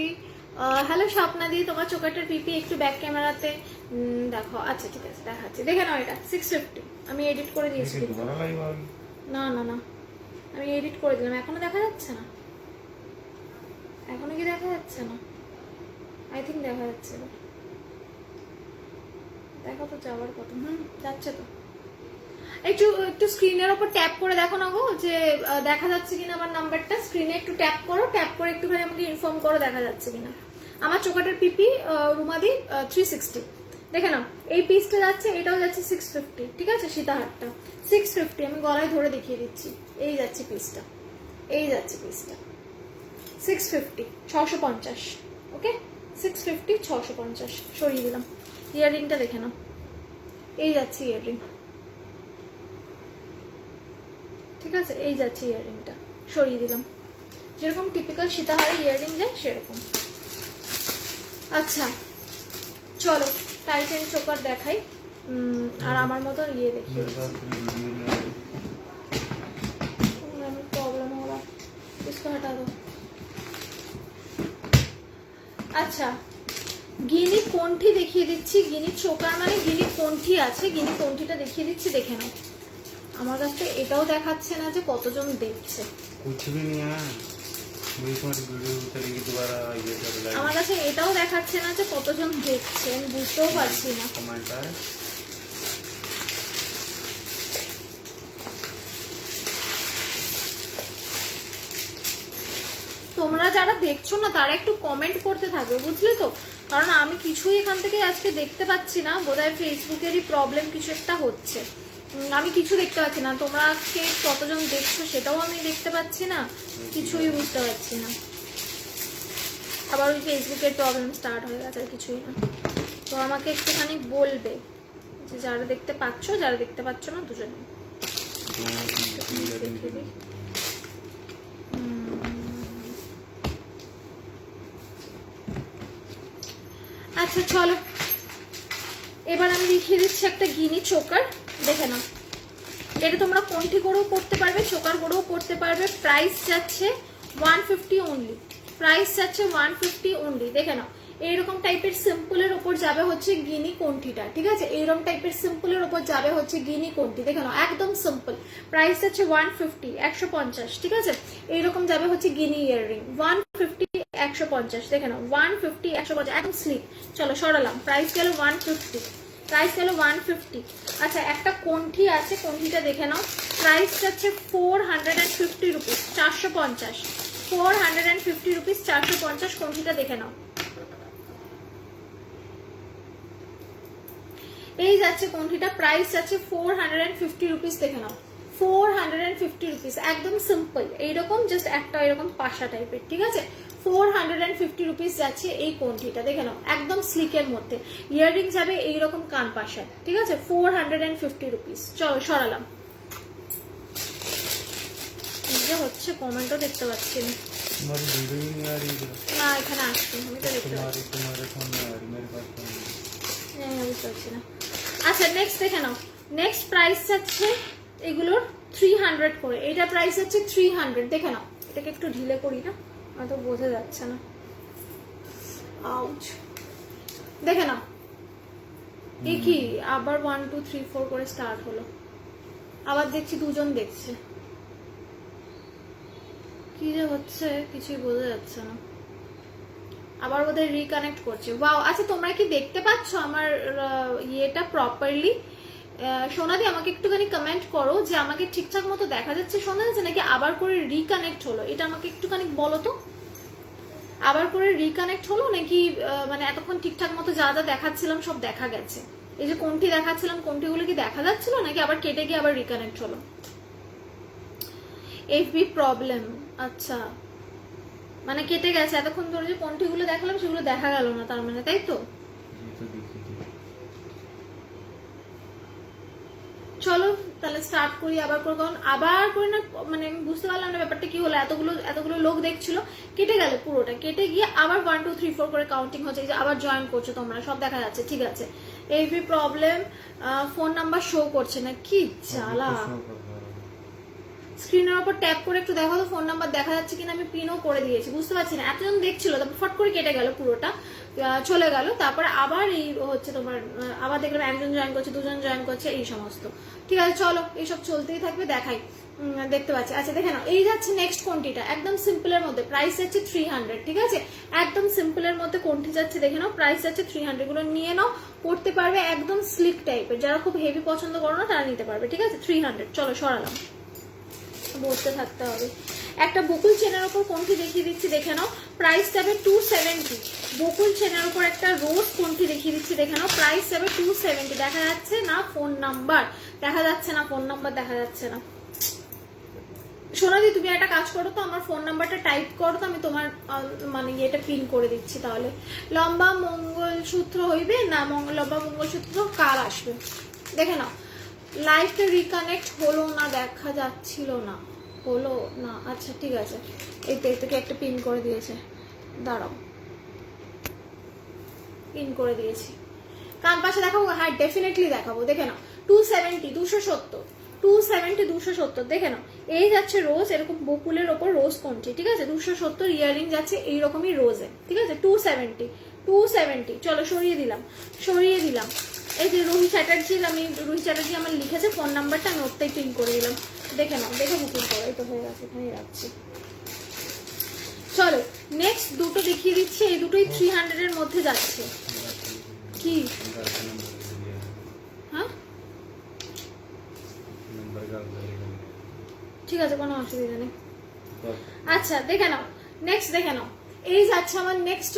হ্যালো স্বপ্নাদি, তোমার চোকারটার পিপি একটু ব্যাক ক্যামেরাতে দেখো, আচ্ছা ঠিক আছে দেখাচ্ছি, দেখে নাও। এটা 650, আমি এডিট করে দিয়েছি। না না না, আমি এডিট করে দিলাম, এখনো দেখা যাচ্ছে না, এখনো কি দেখা যাচ্ছে না? আই থিঙ্ক দেখা যাচ্ছে না। দেখো তো যাওয়ার কথা। যাচ্ছে তো। একটু একটু স্ক্রিনের ওপর ট্যাপ করে দেখো না গো, যে দেখা যাচ্ছে কিনা আমার নাম্বারটা। স্ক্রিনে একটু ট্যাপ করো, ট্যাপ করে একটুখানি আমাকে ইনফর্ম করো দেখা যাচ্ছে কিনা। আমার চোকাটার পিপি রুমাদি 360, দেখে নাও। এই পিসটা যাচ্ছে, এটাও যাচ্ছে 650, ঠিক আছে? সীতাহারটা 650, আমি গলায় ধরে দেখিয়ে দিচ্ছি। এই যাচ্ছে পিসটা, এই যাচ্ছে পিসটা 650, 650। ওকে, 650, 650 সরিয়ে দিলাম। ইয়াররিংটা দেখে নাও, এই যাচ্ছে ইয়াররিং, ঠিক আছে? এই যাচ্ছে ইয়াররিংটা, সরিয়ে দিলাম। যেরকম টিপিক্যাল সীতাহারের ইয়াররিং যায় সেরকম। আচ্ছা চলো টাইটেন চোকার দেখাই। আর আমার মতো ইয়ে দেখি, প্রবলেম हो रहा है, इसको हटा दो। আচ্ছা, গিনি কোনটি দেখিয়ে দিচ্ছি। গিনি চোকার মানে গিনি কোনটি আছে, গিনি কোনটিটা দেখিয়ে দিচ্ছি, দেখে নাও। আমার কাছে এটাও দেখাচ্ছে না যে কতজন দেখছে। আমার কাছে এটাও দেখাচ্ছে না যে কতজন দেখছে, আমি বুঝতেও পারছি না। তোমরা যারা দেখছো না তারা একটু কমেন্ট করতে থাকবে, বুঝলে তো? কারণ আমি কিছুই এখান থেকে আজকে দেখতে পাচ্ছি না, বোধহয় ফেসবুকেরই প্রবলেম কিছু একটা হচ্ছে। আমি কিছু দেখতে পাচ্ছি না, তোমরা কে কতজন দেখছো সেটাও আমি দেখতে পাচ্ছি না, কিছুই বুঝতে পারছি না। আবার ওই ফেসবুকের প্রবলেম স্টার্ট হয়ে গেছে, আর কিছুই না। তো আমাকে একটুখানি বলবে যে যারা দেখতে পাচ্ছ, যারা দেখতে পাচ্ছ না দুজনে। আচ্ছা চলো, এবার আমি দেখিয়ে দিচ্ছি একটা গিনি চোকার, দেখে নাও। এটা তোমরা কোনটি করেও পড়তে পারবে, চোকার করেও পড়তে পারবে। প্রাইস যাচ্ছে 150 অনলি, প্রাইস যাচ্ছে 150 অনলি। দেখে নাও, এইরকম টাইপের সিম্পলের ওপর যাবে হচ্ছে গিনি কোনটিটা, ঠিক আছে? এইরকম টাইপের সিম্পলের ওপর যাবে হচ্ছে গিনি কোনটি, দেখে নাও, একদম সিম্পল। প্রাইস যাচ্ছে 150, 150, ঠিক আছে? এইরকম যাবে হচ্ছে গিনি ইয়াররিং 150, 150, দেখে নাও 150, 150, একদম স্লিপ। চলো সরালাম, প্রাইস গেল 150, প্রাইস গেল 150। আচ্ছা, একটা কোনটি আছে, কোনটিটা দেখে নাও। প্রাইস যাচ্ছে 450 রুপিস, 450, 450 রুপিস, 450। কোনটিটা দেখে নাও, এই যাচ্ছে কোনটিটা। প্রাইস যাচ্ছে 450 রুপিস, দেখে নাও 450 রুপিস, একদম সিম্পল। এইরকম জাস্ট একটা এরকম পাশা টাইপের, ঠিক আছে? 450 রুপিস যাচ্ছে এই কোনটিটা, দেখে নাও, একদম স্লিকের মধ্যে। ইয়াররিং যাবে এইরকম কান পাশা, ঠিক আছে? 450 রুপিস। চলো সরালাম। যে হচ্ছে কমেন্টও দেখতে পাচ্ছি না, না এখানে আসছে, আমি তো দেখতে পাচ্ছি না। আচ্ছা নেক্সট দেখে নাও। নেক্সট প্রাইস যাচ্ছে এগুলোর 300 করে, এটা প্রাইস হচ্ছে 300, দেখে নাও। এটাকে একটু ঢিলে করি না, হয়তো বোঝা যাচ্ছে না। আউচ, দেখে নাও। এ কি আবার 1 2 3 4 করে স্টার্ট হলো, আবার দেখছি দুজন দেখছে, কি যে হচ্ছে কিছুই বোঝা যাচ্ছে না। আবার ওদের রিকানেক্ট করছে। ওয়াও, আচ্ছা তোমরা কি দেখতে পাচ্ছ আমার ইয়েটা প্রপারলি? সোনাদি আমাকে একটুখানি কমেন্ট করো যে আমাকে ঠিকঠাক মতো দেখা যাচ্ছে, শোনা যাচ্ছে নাকি আবার করে রিকানেক্ট হলো, এটা আমাকে একটুখানি বলো তো। আবার করে রিকানেক্ট হলো নাকি মানে এতক্ষণ ঠিকঠাক মতো যা যা দেখাচ্ছিলাম সব দেখা গেছে? এই যে কোনটি দেখাচ্ছিলাম, কোনটিগুলো কি দেখা যাচ্ছিল নাকি আবার কেটে গিয়ে আবার রিকানেক্ট হলো? এফবি প্রবলেম, আচ্ছা মানে কেটে গেছে। এতক্ষণ ধরে যে কোনটিগুলো দেখালাম সেগুলো দেখা গেল না তার মানে, তাই তো? চলো তাহলে স্টার্ট করি আবার করে, কারণ আবার করে না মানে আমি বুঝতে পারলাম না ব্যাপারটা কি হলো। এতগুলো লোক দেখছিল, কেটে গেল পুরোটা, কেটে গিয়ে আবার 1 2 3 4 করে কাউন্টিং হচ্ছে, যে আবার জয়েন করছো তোমরা, সব দেখা যাচ্ছে, ঠিক আছে? FB problem, phone number show করছে না, কি জ্বালা। স্ক্রিনের উপর ট্যাপ করে একটু দেখো তো ফোন নাম্বার দেখা যাচ্ছে কিনা, আমি পিনও করে দিয়েছি, বুঝতে পারছি না। এতজন দেখছিল, তারপর ফট করে কেটে গেল, পুরোটা চলে গেল। তারপরে আবার এই হচ্ছে তোমার, আবার দেখলাম একজন জয়েন করছে, দুজন জয়েন করছে, এই সমস্ত, ঠিক আছে? চলো এইসব চলতেই থাকবে, দেখাই। দেখতে পাচ্ছি। আচ্ছা দেখে নাও, এই যাচ্ছে নেক্সট কোনটিটা একদম সিম্পলের মধ্যে, প্রাইস যাচ্ছে 300, ঠিক আছে, একদম সিম্পলের মধ্যে কোনটি যাচ্ছে দেখে নাও, প্রাইস যাচ্ছে 300, গুলো নিয়ে নাও, পড়তে পারবে, একদম স্লিক টাইপের, যারা খুব হেভি পছন্দ করো না তারা নিতে পারবে, ঠিক আছে, 300। চলো সরালাম, বসতে থাকতে হবে। একটা বকুল চেনের উপর কোনটি দেখিয়ে দিচ্ছি দেখে নাও, প্রাইস যাবে 270। বকুল চেনের উপর একটা রোজ কোনটি দেখিয়ে দিচ্ছি দেখে নাও, প্রাইস যাবে 270। দেখা যাচ্ছে না ফোন নাম্বার, দেখা যাচ্ছে না ফোন নাম্বার, দেখা যাচ্ছে না। সোনাদি তুমি একটা কাজ করো তো, আমার ফোন নাম্বারটা টাইপ করো তো, আমি তোমার মানে এটা পিন করে দিচ্ছি। তাহলে লম্বা মঙ্গলসূত্র হইবে না, লম্বা মঙ্গলসূত্র কার আসবে দেখে নাও। লাইভটা রিকানেক্ট হলো না, দেখা যাচ্ছিল না, হলো না, আচ্ছা ঠিক আছে, এই থেকে একটা পিন করে দিয়েছে, দাঁড়াও, পিন করে দিয়েছি। কান পাশে দেখাবো, হ্যাঁ ডেফিনেটলি দেখাবো, দেখে নাও 270, 270, 270, 270, দেখে নাও। এই যাচ্ছে রোজ, এরকম বকুলের ওপর রোজ কোনটি, ঠিক আছে, 270 ইয়াররিং যাচ্ছে এইরকমই রোজে, ঠিক আছে, 270, 270। চলো সরিয়ে দিলাম, সরিয়ে দিলাম। এই যে রুহি চ্যাটার্জি, আমি রুহি চ্যাটার্জি আমার লিখেছে ফোন নাম্বারটা, আমি ওরটাই পিন করে দিলাম, দেখে নাও, দেখে বুকিং করো, এই তো হয়ে গেছে, এখানেই রাখছি। চলো নেক্সট দুটো দেখিয়ে দিচ্ছি, এই দুটোই 300 এর মধ্যে যাচ্ছে। কি হ্যাঁ ঠিক আছে, কোনো অসুবিধা নেই। আচ্ছা দেখে নাও, নেক্সট দেখে নাও, এই যাচ্ছে আমার নেক্সট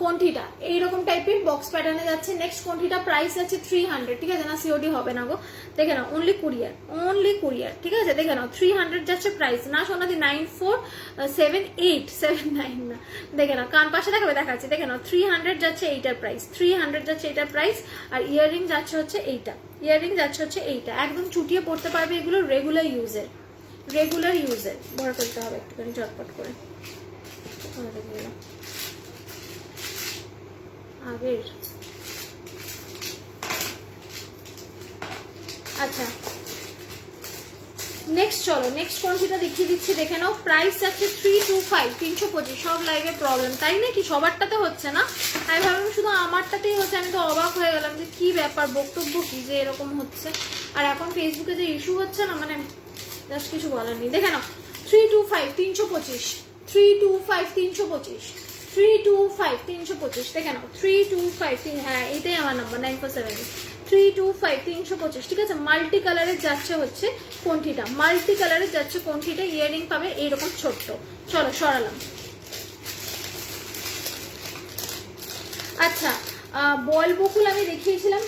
কোনটিটা, এইরকম টাইপের বক্স প্যাটার্নে যাচ্ছে নেক্সট কোনটিটা, প্রাইস যাচ্ছে 300, ঠিক আছে, না সিওডি হবে না গো, দেখে নাও, অনলি কুরিয়ার, অনলি কুরিয়ার, ঠিক আছে, দেখে নাও 300 যাচ্ছে প্রাইস, না সোনাদি 947879 না, দেখে নাও, কান পাশে দেখাবে, দেখাচ্ছি, দেখে নাও 300 যাচ্ছে এইটার প্রাইস, 300 যাচ্ছে এইটার প্রাইস, আর ইয়াররিং যাচ্ছে হচ্ছে এইটা, ইয়াররিং যাচ্ছে হচ্ছে এইটা, একদম চুটিয়ে পড়তে পারবে, এগুলো রেগুলার ইউজের, রেগুলার ইউজের, ভরে ফেলতে হবে একটুখানি ঝটপট করে, আগের। আচ্ছা নেক্সট চলো, নেক্সট কোনটা দেখিয়ে দিচ্ছি দেখে নাও, প্রাইস আছে 325, 325। সব লাইভে প্রবলেম তাই নাকি, সবারটাতে হচ্ছে না, আমি ভাবলাম শুধু আমারটাতেই হচ্ছে, আমি তো অবাক হয়ে গেলাম যে কি ব্যাপার, বক্তব্য কি যে এরকম হচ্ছে। আর এখন ফেসবুকে যে ইস্যু হচ্ছে না, মানে জাস্ট কিছু বলার নেই, দেখে নাও 325, 325, 325, 325, 325, 325, দেখে নাও 325, হ্যাঁ এটাই আমার নাম্বার 9470, 325, 325, ঠিক আছে, মাল্টি কালারের যাচ্ছে হচ্ছে কোনটিটা, মাল্টি কালারের যাচ্ছে কোনটিটা, ইয়াররিং পাবে এইরকম ছোট্ট। চলো সরালাম। আচ্ছা বল বকুল আমি দেখিয়েছিলাম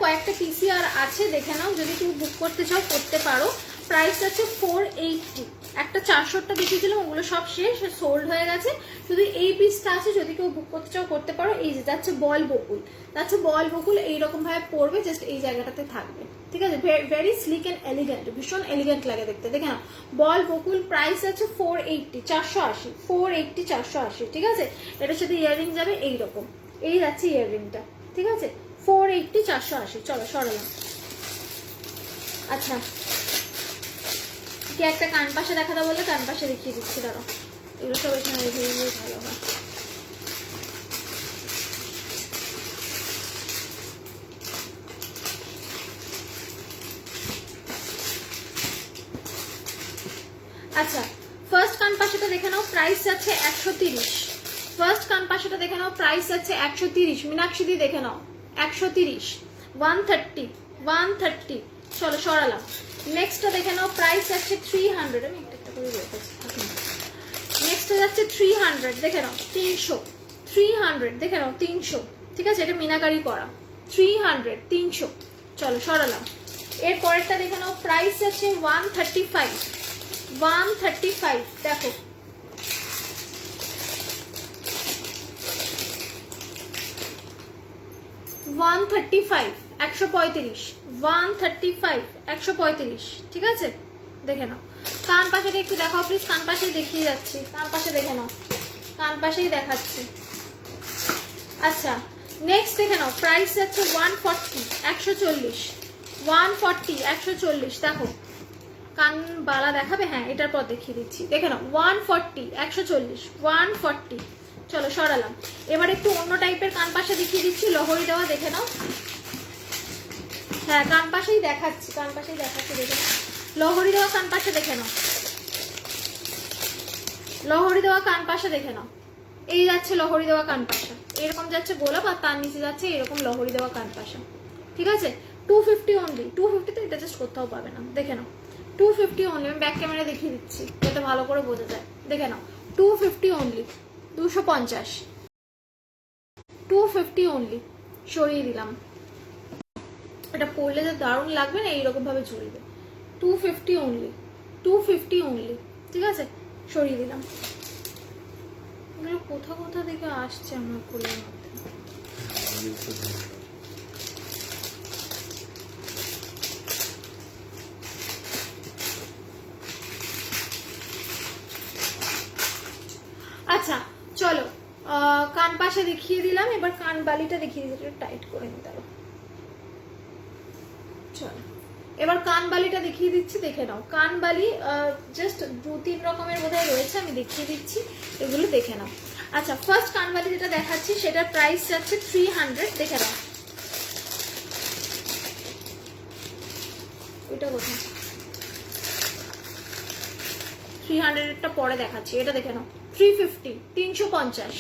কয়েকটা পিসি আর আছে, দেখে নাও, যদি তুমি বুক করতে চাও করতে পারো, প্রাইস আছে 480, একটা 400টা দেখিয়েছিলাম, ওগুলো সব শেষ, সোল্ড হয়ে গেছে, শুধু এই পিসটা আছে, যদি কেউ বুক করতে চাও করতে পারো। এই যে যাচ্ছে বল বকুল, যাচ্ছে বল বকুল, এইরকম ভাবে পড়বে, জাস্ট এই জায়গাটাতে থাকবে, ঠিক আছে, ভেরি স্লিক এন্ড এলিগেন্ট, ভীষণ এলিগেন্ট লাগে দেখতে, দেখে নাও, বল বকুল, প্রাইস আছে 480, 480, 480, 480, ঠিক আছে, এটার সাথে ইয়াররিং যাবে এইরকম, এই যাচ্ছে ইয়াররিংটা, ঠিক আছে, 480, 480। চলো সরালাম। আচ্ছা কি একটা কান পাশে দেখাতে বললে কান পাশে দেখিয়ে দিচ্ছি, দাঁড়াও, এগুলো সব এখানে রেখে দিলে ভালো হয়। আচ্ছা ফার্স্ট কান পাশেটা দেখে নাও, প্রাইস যাচ্ছে 130, ফার্স্ট কান পাশেটা দেখে নাও, প্রাইস যাচ্ছে 130, মীনাক্ষী দি দেখে নাও 130, 130, 130। চলো সরালাম। নেক্সটটা দেখে নাও, প্রাইস যাচ্ছে 300, আমি একটা করে রেখেছি, নেক্সট যাচ্ছে 300, দেখে নাও 300, 300, দেখে নাও 300, ঠিক আছে, এটা মিনাকারি করা, 300, 300। চলো সরালাম। এর পরেরটা দেখে নাও, প্রাইস আছে 135, 135, দেখো 135, 135, 135, 135, ঠিক আছে, দেখে নাও। কান পাশেটা একটু দেখাও প্লিজ, কান পাশে দেখিয়ে যাচ্ছি, কান পাশে দেখে নাও, কান পাশেই দেখাচ্ছি। আচ্ছা নেক্সট দেখে নাও, প্রাইস যাচ্ছে 140, 140, 140, 140, দেখো কান বালা দেখাবে, হ্যাঁ এটার পর দেখিয়ে দিচ্ছি, দেখে নাও 140, 140, 140। চলো সরালাম। এবার একটু অন্য টাইপের কান পাশে দেখিয়ে দিচ্ছি, লহরি দেওয়া, দেখে নাও, হ্যাঁ কান পাশেই দেখাচ্ছি, কান পাশেই দেখাচ্ছি, দেখে নাও লহরি দেওয়া কান পাশে দেখে নাও, লহরি দেওয়া কান পাশে দেখে নাও। এই যাচ্ছে লহরি দেওয়া কান পাশা, এরকম যাচ্ছে গোলাপ আর তার নিচে যাচ্ছে এরকম লহরি দেওয়া কান পাশা। ঠিক আছে, 250 অনলি। 250 তো এটা জাস্ট কোথাও পাবে না, দেখে নাও 250 অনলি। আমি ব্যাক ক্যামেরা দেখিয়ে দিচ্ছি যাতে ভালো করে বোঝা যায়, দেখে নাও 250 অনলি, 250, 250 অনলি। সরিয়ে দিলাম, এটা পরলে যে দারুণ লাগবে না, এইরকম ভাবে ঝুলবে। 250 অনলি, 250 অনলি। ঠিক আছে, সরিয়ে দিলাম। এগুলো কোথা কোথা থেকে আসছে আমার ফুলের মধ্যে। আচ্ছা চলো, কান পাশে দেখিয়ে দিলাম, এবার কান বালিটা দেখিয়ে দিতে টাইট করে নিতে হবে। চলো এবার কান বালিটা দেখিয়ে দিচ্ছি, দেখে নাও। কান বালি জাস্ট 2-3 রকমের বোধহয় রয়েছে, আমি দেখিয়ে দিচ্ছি, এগুলো দেখে নাও। আচ্ছা, ফার্স্ট কান বালি যেটা দেখাচ্ছি সেটার প্রাইস যাচ্ছে 300, দেখে নাও। ওইটা কোথায়, 300-এরটা পরে দেখাচ্ছি, এটা দেখে নাও। 350, 350,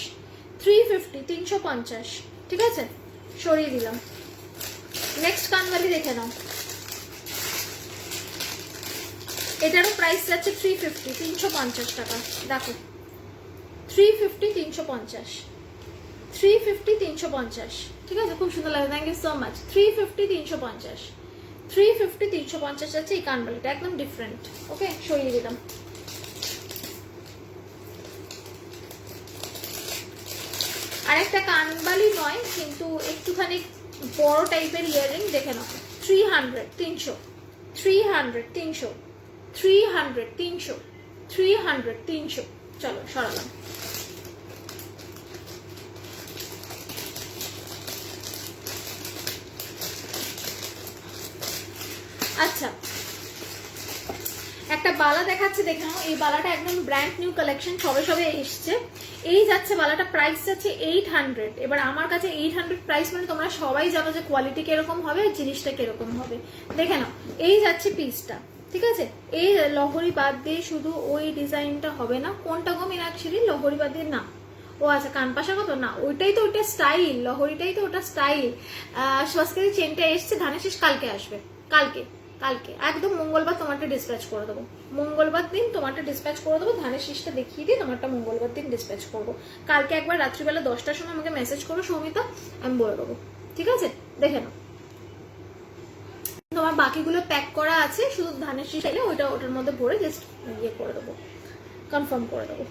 350, 350। ঠিক আছে, সরিয়ে দিলাম। নেক্সট কানবালি দেখে নাও, এটারও প্রাইস যাচ্ছে 350, 350 টাকা। দেখো 350, 350, 350, 350। ঠিক আছে, খুব সুন্দর লাগে, থ্যাংক ইউ সো মাচ। 350, 350, 350, 350 যাচ্ছে এই কানবালিটা, একদম ডিফারেন্ট। ওকে, সরিয়ে দিলাম। আর একটা কানবালি নয় কিন্তু একটুখানি বড় টাইপের ইয়াররিং, দেখে নাও। 300, 300, 300, 300, 300, 300, 300, 300। চলো সরালাম। আচ্ছা, একটা বালা দেখাচ্ছে, দেখে নাও। এই বালাটা একদম ব্র্যান্ড নিউ কালেকশন, সবে সবে এসছে। এই যাচ্ছে বালাটা, প্রাইস যাচ্ছে 800। এবার আমার কাছে 800 প্রাইস মানে তোমরা সবাই জানো যে কোয়ালিটি কিরকম হবে, জিনিসটা কিরকম হবে। দেখে নাও, এই যাচ্ছে পিসটা। ঠিক আছে, এই লহরি বাদ দিয়ে শুধু ওই ডিজাইনটা হবে না। কোনটা গো মিনাক্ষী, লহরি বাদ দিয়ে না? ও আচ্ছা, কানপাশা কত না, ওইটাই তো ওইটা স্টাইল, লহরিটাই তো ওটা স্টাইল। সস্কারি চেনটা এসছে, ধানের শেষ কালকে আসবে, কালকে কালকে একদম মঙ্গলবার তোমারটা ডিসপ্যাচ করে দেবো। মঙ্গলবার দিন তোমারটা ডিসপ্যাচ করে দেবো, ধানের শীষটা দেখিয়ে দিই, তোমারটা মঙ্গলবার দিন ডিসপ্যাচ করবো। কালকে একবার রাত্রিবেলা 10টার সময় আমাকে মেসেজ করো সৌমিতা, আমি বলে দেবো। ঠিক আছে, দেখে নাও। তোমার বাকিগুলো প্যাক করা আছে, শুধু ধানের শীষ এলে ওইটা ওটার মধ্যে ভরে জাস্ট ইয়ে করে দেবো, কনফার্ম করে দেবো।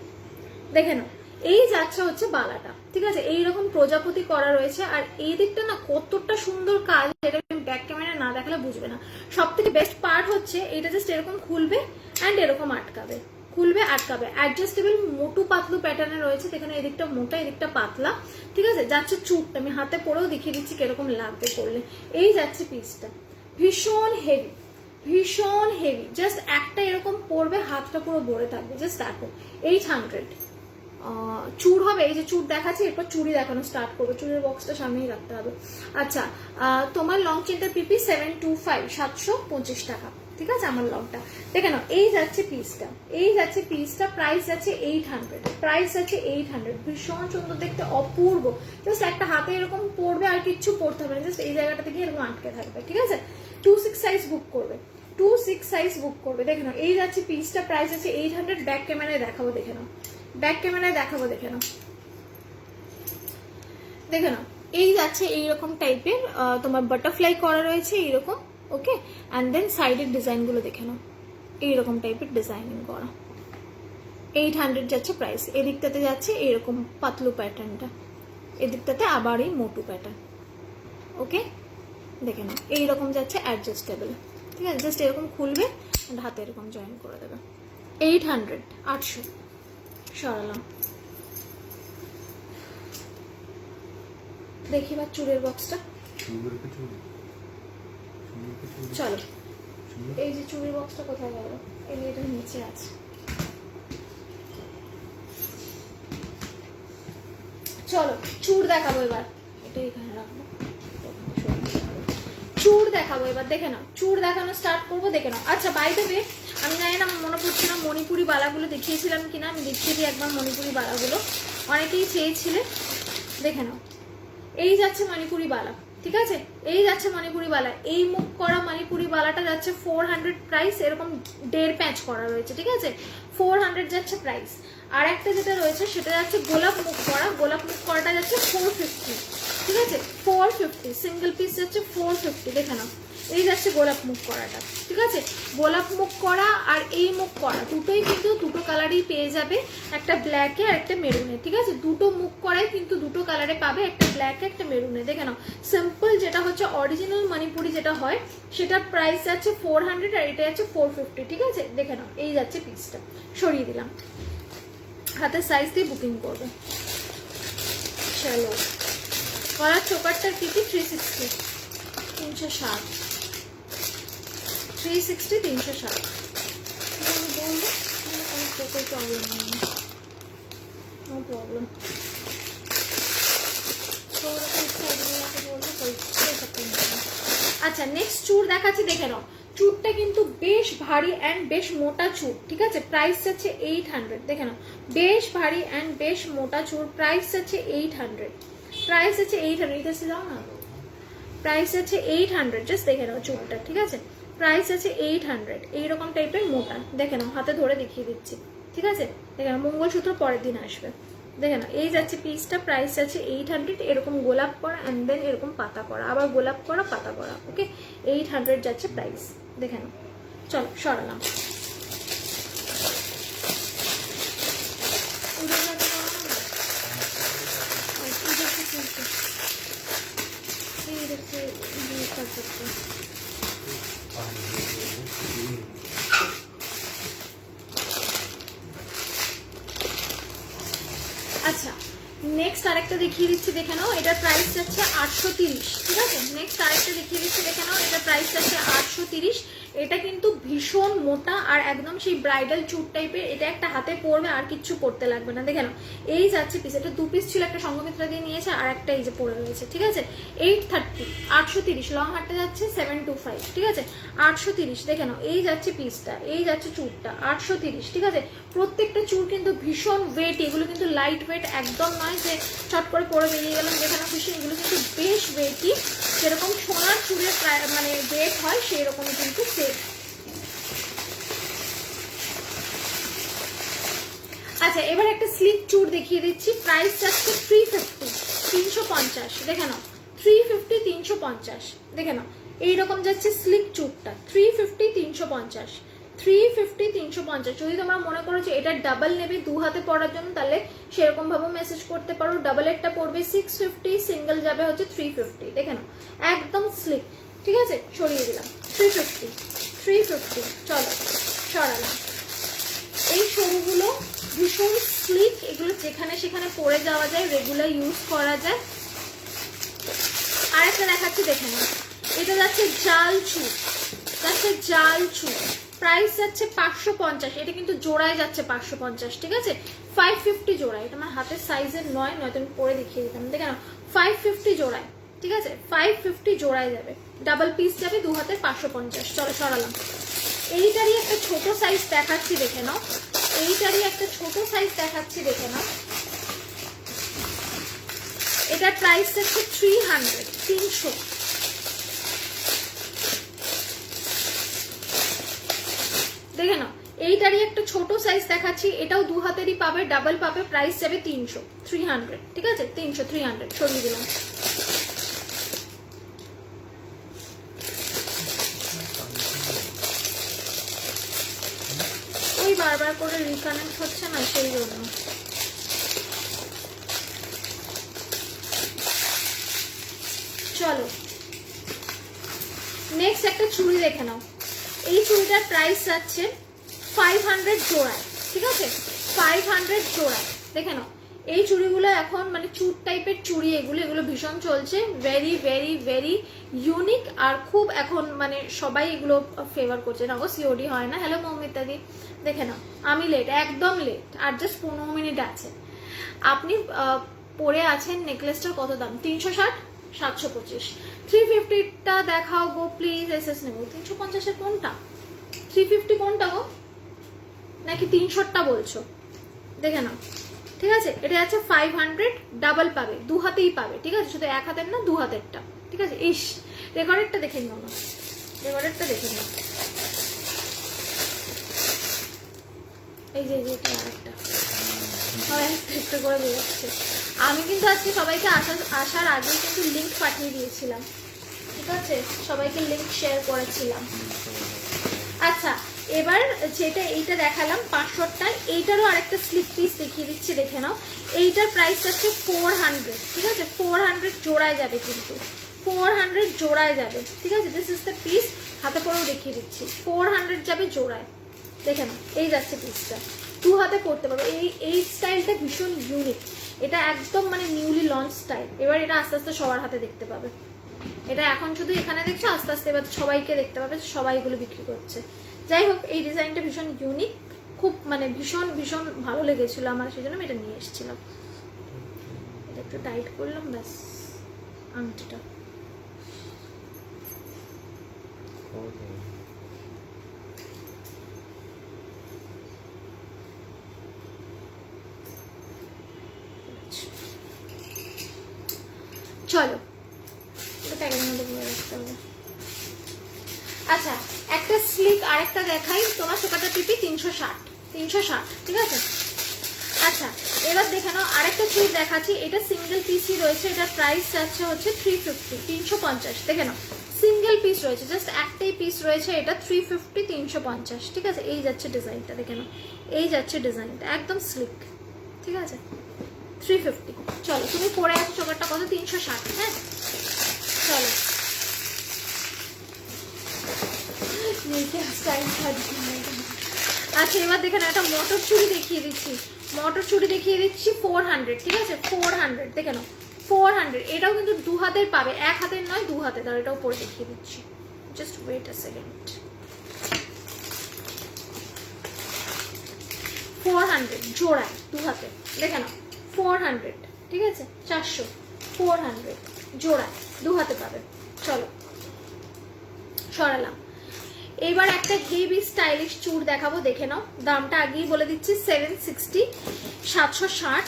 দেখে নাও, এই যাচ্ছে হচ্ছে বালাটা। ঠিক আছে, এইরকম প্রজাপতি করা রয়েছে। আর এই দিকটা না কতটা সুন্দর কাজ, যেটা ব্যাক ক্যামেরা না দেখালে বুঝবে না। সব থেকে বেস্ট পার্ট হচ্ছে এটা জাস্ট এরকম খুলবে অ্যান্ড এরকম আটকাবে, খুলবে আটকাবে। অ্যাডজাস্টেবল মোটু পাতলু প্যাটার্নে রয়েছে, এখানে এদিকটা মোটা এদিকটা পাতলা। ঠিক আছে, যাচ্ছে চুটটা, আমি হাতে পরেও দেখিয়ে দিচ্ছি কিরকম লাগবে করলে। এই যাচ্ছে পিসটা, ভীষণ হেভি, ভীষণ হেভি। জাস্ট একটা এরকম পরবে, হাতটা পুরো ভরে থাকবে। জাস্ট দেখো 800। চুর হবে, এই যে চুর দেখাচ্ছে, এরপর চুড়ি দেখানো স্টার্ট করবে। চুড়ির বক্সটা সামনেই রাখতে হবে। আচ্ছা, তোমার লং চেনটা পিপি 725, 725 টাকা। ঠিক আছে, আমার লংটা দেখে নাও। এই যাচ্ছে পিসটা, এই যাচ্ছে পিসটা, প্রাইস যাচ্ছে 800, প্রাইস যাচ্ছে 800। ভীষণ সুন্দর দেখতে, অপূর্ব। জাস্ট একটা হাতে এরকম পরবে, আর কিচ্ছু পরতে হবে না, জাস্ট এই জায়গাটা থেকে এরকম আটকে থাকবে। ঠিক আছে, 26 সাইজ বুক করবে, 26 সাইজ বুক করবে। দেখে নাও, এই যাচ্ছে পিসটা, প্রাইস আছে 800। ব্যাক ক্যামেরায় দেখাবো, দেখে নাও, ব্যাক ক্যামেরায় দেখাবো, দেখে নাও, দেখে নাও। এই যাচ্ছে এইরকম টাইপের, তোমার বাটারফ্লাই করা রয়েছে এইরকম। ওকে, অ্যান্ড দেন সাইডের ডিজাইনগুলো দেখে নাও, এইরকম টাইপের ডিজাইনিং করা। 800 যাচ্ছে প্রাইস। এদিকটাতে যাচ্ছে এইরকম পাতলু প্যাটার্নটা, এদিকটাতে আবার এই মোটু প্যাটার্ন। ওকে, দেখে নাও, এইরকম যাচ্ছে অ্যাডজাস্টেবল। ঠিক আছে, জাস্ট এরকম খুলবে অ্যান্ড হাতে এরকম জয়েন করে দেবে। 800, 800। সরালাম। দেখি বা চুড়ের বক্সটা, চলো। এই যে চুড়ির বক্সটা কোথায় গেল, এই এটা নিচে আছে। চলো চুড় দেখাবো এবার, এটা এখানে রাখবো। চূড় দেখাবো এবার, দেখে নাও চূড় দেখানো স্টার্ট করবো, দেখে নাও। আচ্ছা বাই দ্য ওয়ে, আমি জানি না, আমার মনে পড়ছে না মণিপুরি বালাগুলো দেখিয়েছিলাম কিনা, আমি দেখিয়ে দিই একবার মণিপুরি বালাগুলো, অনেকেই চেয়েছিলে। দেখে নাও, এই যাচ্ছে মণিপুরি বালা, ঠিক আছে, এই যাচ্ছে মণিপুরি বালা, এই মুখ করা মণিপুরি বালাটা যাচ্ছে 400 প্রাইস, এরকম 1.5 প্যাচ করা রয়েছে, ঠিক আছে, 400 যাচ্ছে প্রাইস। আর একটা যেটা রয়েছে সেটা যাচ্ছে গোলাপ মুখ করা, গোলাপ মুখ করাটা যাচ্ছে 450, ঠিক আছে, 450 সিঙ্গেল পিস যাচ্ছে 450। দেখে নাও, এই যাচ্ছে গোলাপ মুখ করাটা, ঠিক আছে, গোলাপ মুখ করা আর এই মুখ করা দুটোই কিন্তু দুটো কালারই পেয়ে যাবে, একটা ব্ল্যাকে আর একটা মেরুনে, ঠিক আছে, দুটো মুখ করাই কিন্তু দুটো কালারে পাবে, একটা ব্ল্যাকে একটা মেরুনে। দেখে নাও, সিম্পল যেটা হচ্ছে অরিজিনাল মণিপুরি যেটা হয় সেটার প্রাইস যাচ্ছে 400 আর এটা যাচ্ছে 450, ঠিক আছে। দেখে নাও, এই যাচ্ছে পিসটা, সরিয়ে দিলাম, হাতের সাইজ দিয়ে বুকিং করবে। চলো, গলার চোকারটার কি 360, 360, 360, 360 বলবো, কোনো প্রবলেম নেই, নো প্রবলেম। আচ্ছা নেক্সট চুড় দেখাচ্ছি, দেখে নাও, চুড়টা কিন্তু বেশ ভারী অ্যান্ড বেশ মোটা চুড়, ঠিক আছে, প্রাইস যাচ্ছে 800। দেখে নাও, বেশ ভারী অ্যান্ড বেশ মোটা চুড়, প্রাইস যাচ্ছে 800, প্রাইস আছে 800, এই কাছে যাও না, প্রাইস আছে 800, জাস্ট দেখে নাও চুড়টা, ঠিক আছে, প্রাইস আছে 800, এইরকম টাইপের মোটা। দেখে নাও, হাতে ধরে দেখিয়ে দিচ্ছি, ঠিক আছে, দেখে নাও, মঙ্গলসূত্র পরের দিন আসবে। দেখে নাও, এই যাচ্ছে পিসটা, প্রাইস আছে 800, এরকম গোলাপ করা অ্যান্ড দেন এরকম পাতা করা, আবার গোলাপ করা পাতা করা, ওকে, 800 যাচ্ছে প্রাইস। দেখে নাও, চলো সরালাম। আচ্ছা নেক্সট আরেকটা দেখিয়ে দিচ্ছি, দেখে নাও, এটার প্রাইস যাচ্ছে 830, ঠিক আছে, নেক্সট আরেকটা দেখিয়ে দিচ্ছি, দেখে নাও, এটার প্রাইস যাচ্ছে 830। এটা কিন্তু ভীষণ মোটা আর একদম সেই ব্রাইডাল চুট টাইপের, এটা একটা হাতে পরবে আর কিচ্ছু পরতে লাগবে না। দেখে নাও, এই যাচ্ছে পিস, এটা 2 পিস ছিল, একটা সঙ্গমিত্রা দিয়ে নিয়েছে আর একটা এই যে পরে রয়েছে, ঠিক আছে, 830, 830, লং হাটটা যাচ্ছে 725, ঠিক আছে, 830। দেখে নাও, এই যাচ্ছে পিসটা, এই যাচ্ছে চুটটা, 830, ঠিক আছে। প্রত্যেকটা চুল কিন্তু ভীষণ ওয়েট, এগুলো কিন্তু লাইট ওয়েট একদম নয় যে চট করে পরে বেরিয়ে গেলাম যেখানে খুশি, এগুলো কিন্তু বেশ ওয়েটি, যেরকম সোনার চুলের মানে ওয়েট হয় সেই রকম কিন্তু সেট। আচ্ছা এবার একটা স্লিক চুড় দেখিয়ে দিচ্ছি, প্রাইস যাচ্ছে 350, 350। দেখে নাও, 350, 350। দেখে নাও, এইরকম যাচ্ছে স্লিক চুড়টা, 350, 350, 350, 350। যদি তোমরা মনে করো যে এটা ডাবল নেবে 2 হাতে পরার জন্য, তাহলে সেরকম ভাবে মেসেজ করতে পারো, ডাবল একটা পড়বে 650, সিঙ্গেল যাবে হচ্ছে 350। দেখে নাও, একদম স্লিক, ঠিক আছে, সরিয়ে দিলাম, 350, 350। চলো সরালাম। এই সরুগুলো ভীষণ স্লিক, এগুলো যেখানে সেখানে পরে যাওয়া যায়, রেগুলার ইউজ করা যায়। আর একটা দেখাচ্ছি, দেখে নাও, এটা যাচ্ছে জাল চুট, যাচ্ছে জাল চুট, প্রাইস যাচ্ছে 550, এটা কিন্তু জোড়ায় যাচ্ছে 550, ঠিক আছে, 550 জোড়ায়, এটা আমার হাতের সাইজের নয়, নয়তো আমি পরে দেখিয়ে দিতাম। দেখে নাও, 550 জোড়ায়, ঠিক আছে, 550 জোড়ায় যাবে, ডাবল পিস যাবে 2 হাতের 550। চলো সরালাম। এইটারই একটা ছোট সাইজ দেখাচ্ছি, দেখে নাও, এইটারই একটা ছোট সাইজ দেখাচ্ছি, দেখে নাও, এটার প্রাইস হচ্ছে 300, 300। দেখে নাও, এইটারই একটা ছোট সাইজ দেখাচ্ছি, এটাও 2 হাতেরই পাবে, ডাবল পাবে, প্রাইস যাবে 300, 300, ঠিক আছে, 300, 300 সরিয়ে দিলাম। ওই বারবার করে রিকানেক্ট হচ্ছে না, সেই জন্য। চলো নেক্সট একটা চুড়ি দেখে নাও, এই চুড়িটার প্রাইস যাচ্ছে 500 জোড়ায়, ঠিক আছে, 500 জোড়ায়। দেখে নাও, এই চুড়িগুলো এখন মানে চুট টাইপের চুড়ি, এগুলো ভীষণ চলছে, ভেরি ভেরি ভেরি ইউনিক, আর খুব এখন মানে সবাই এগুলো ফেভার করছে না গো, সিওডি হয় না। হ্যালো মৌমিতাদি, দেখে নাও, আমি লেট, একদম লেট, আর জাস্ট 15 মিনিট আছে। আপনি পরে আছেন, নেকলেসটার কত দাম? 360, 725। 350টা দেখাও গো প্লিজ, এসএস নেব। 350-এর কোনটা? 350 কোনটা গো, নাকি 300টা বলছো? দেখে নাও, ঠিক আছে? এটা আছে 500, ডাবল পাবে, দু হাতেই পাবে, ঠিক আছে? শুধু এক হাতের না, দু হাতেরটা, ঠিক আছে? ইস, রেকর্ডেরটা দেখে নাও না, রেকর্ডেরটা দেখে নাও। এই যে এটা আরেকটা একটু করে বেরোচ্ছে। আমি কিন্তু আজকে সবাইকে আসার আগে কিন্তু লিঙ্ক পাঠিয়ে দিয়েছিলাম, ঠিক আছে? সবাইকে লিঙ্ক শেয়ার করেছিলাম। আচ্ছা, এবার যেটা এইটা দেখালাম 500টায়, এইটারও আরেকটা স্লিপ পিস দেখিয়ে দিচ্ছি, দেখে নাও। এইটার প্রাইস আছে 400, ঠিক আছে? 400 জোড়ায় যাবে, কিন্তু 400 জোড়ায় যাবে, ঠিক আছে? দিস ইজ দ্য পিস, হাতে পরেও দেখিয়ে দিচ্ছি। 400 যাবে জোড়ায়, দেখে নাও। এই যাচ্ছে পিসটা, দু হাতে পড়তে পারবে। এই স্টাইলটা ভীষণ ইউনিক, এটা একদম মানে নিউলি লঞ্চ স্টাইল। এবার এটা আস্তে আস্তে সবার হাতে দেখতে পাবে। এটা এখন শুধু এখানে দেখছো, আস্তে আস্তে এবার সবাইকে দেখতে পাবে, সবাই এগুলো বিক্রি করছে। যাই হোক, এই ডিজাইনটা ভীষণ ইউনিক, খুব মানে ভীষণ ভীষণ ভালো লেগেছিল আমার, সেই জন্য আমি এটা নিয়ে এসেছিলাম। এটা একটু টাইট করলাম, ব্যাস। আংটিটা চলো, আচ্ছা একটা স্লিক আরেকটা দেখাই তোমার, চোকাটা টিপি 360, ঠিক আছে? আচ্ছা, এবার দেখে নাও আরেকটা চুড়ি দেখাচ্ছি, এটা সিঙ্গেল পিসই রয়েছে, এটার প্রাইস আছে হচ্ছে 350, 350। দেখে নাও, সিঙ্গেল পিস রয়েছে, জাস্ট একটাই পিস রয়েছে, এটা 350, 350, ঠিক আছে? এই যাচ্ছে ডিজাইনটা, দেখে নাও, এই যাচ্ছে ডিজাইনটা, একদম স্লিক, ঠিক আছে? 350। চলো, তুমি পরে আছো, চোকারটা কত? 360, হ্যাঁ? চলো, আচ্ছা এবার দেখে না, একটা মটর চুড়ি দেখিয়ে দিচ্ছি, 400, ঠিক আছে? 400, দেখে নাও, 400। এটাও কিন্তু দু হাতের পাবে, এক হাতের নয়, দু হাতে। ধর এটাও পরে দেখিয়ে দিচ্ছি, জাস্ট ওয়েট আ সেকেন্ড। 400 জোড়ায়, দু হাতে, দেখে নাও, 400, ঠিক আছে? 400, 400 জোড়ায়, দু হাতে পাবে। চলো, সরালাম। এবার একটা হেভি স্টাইলিশ চুর দেখাবো, দেখে নাও। দামটা আগেই বলে দিচ্ছি, 760, 760।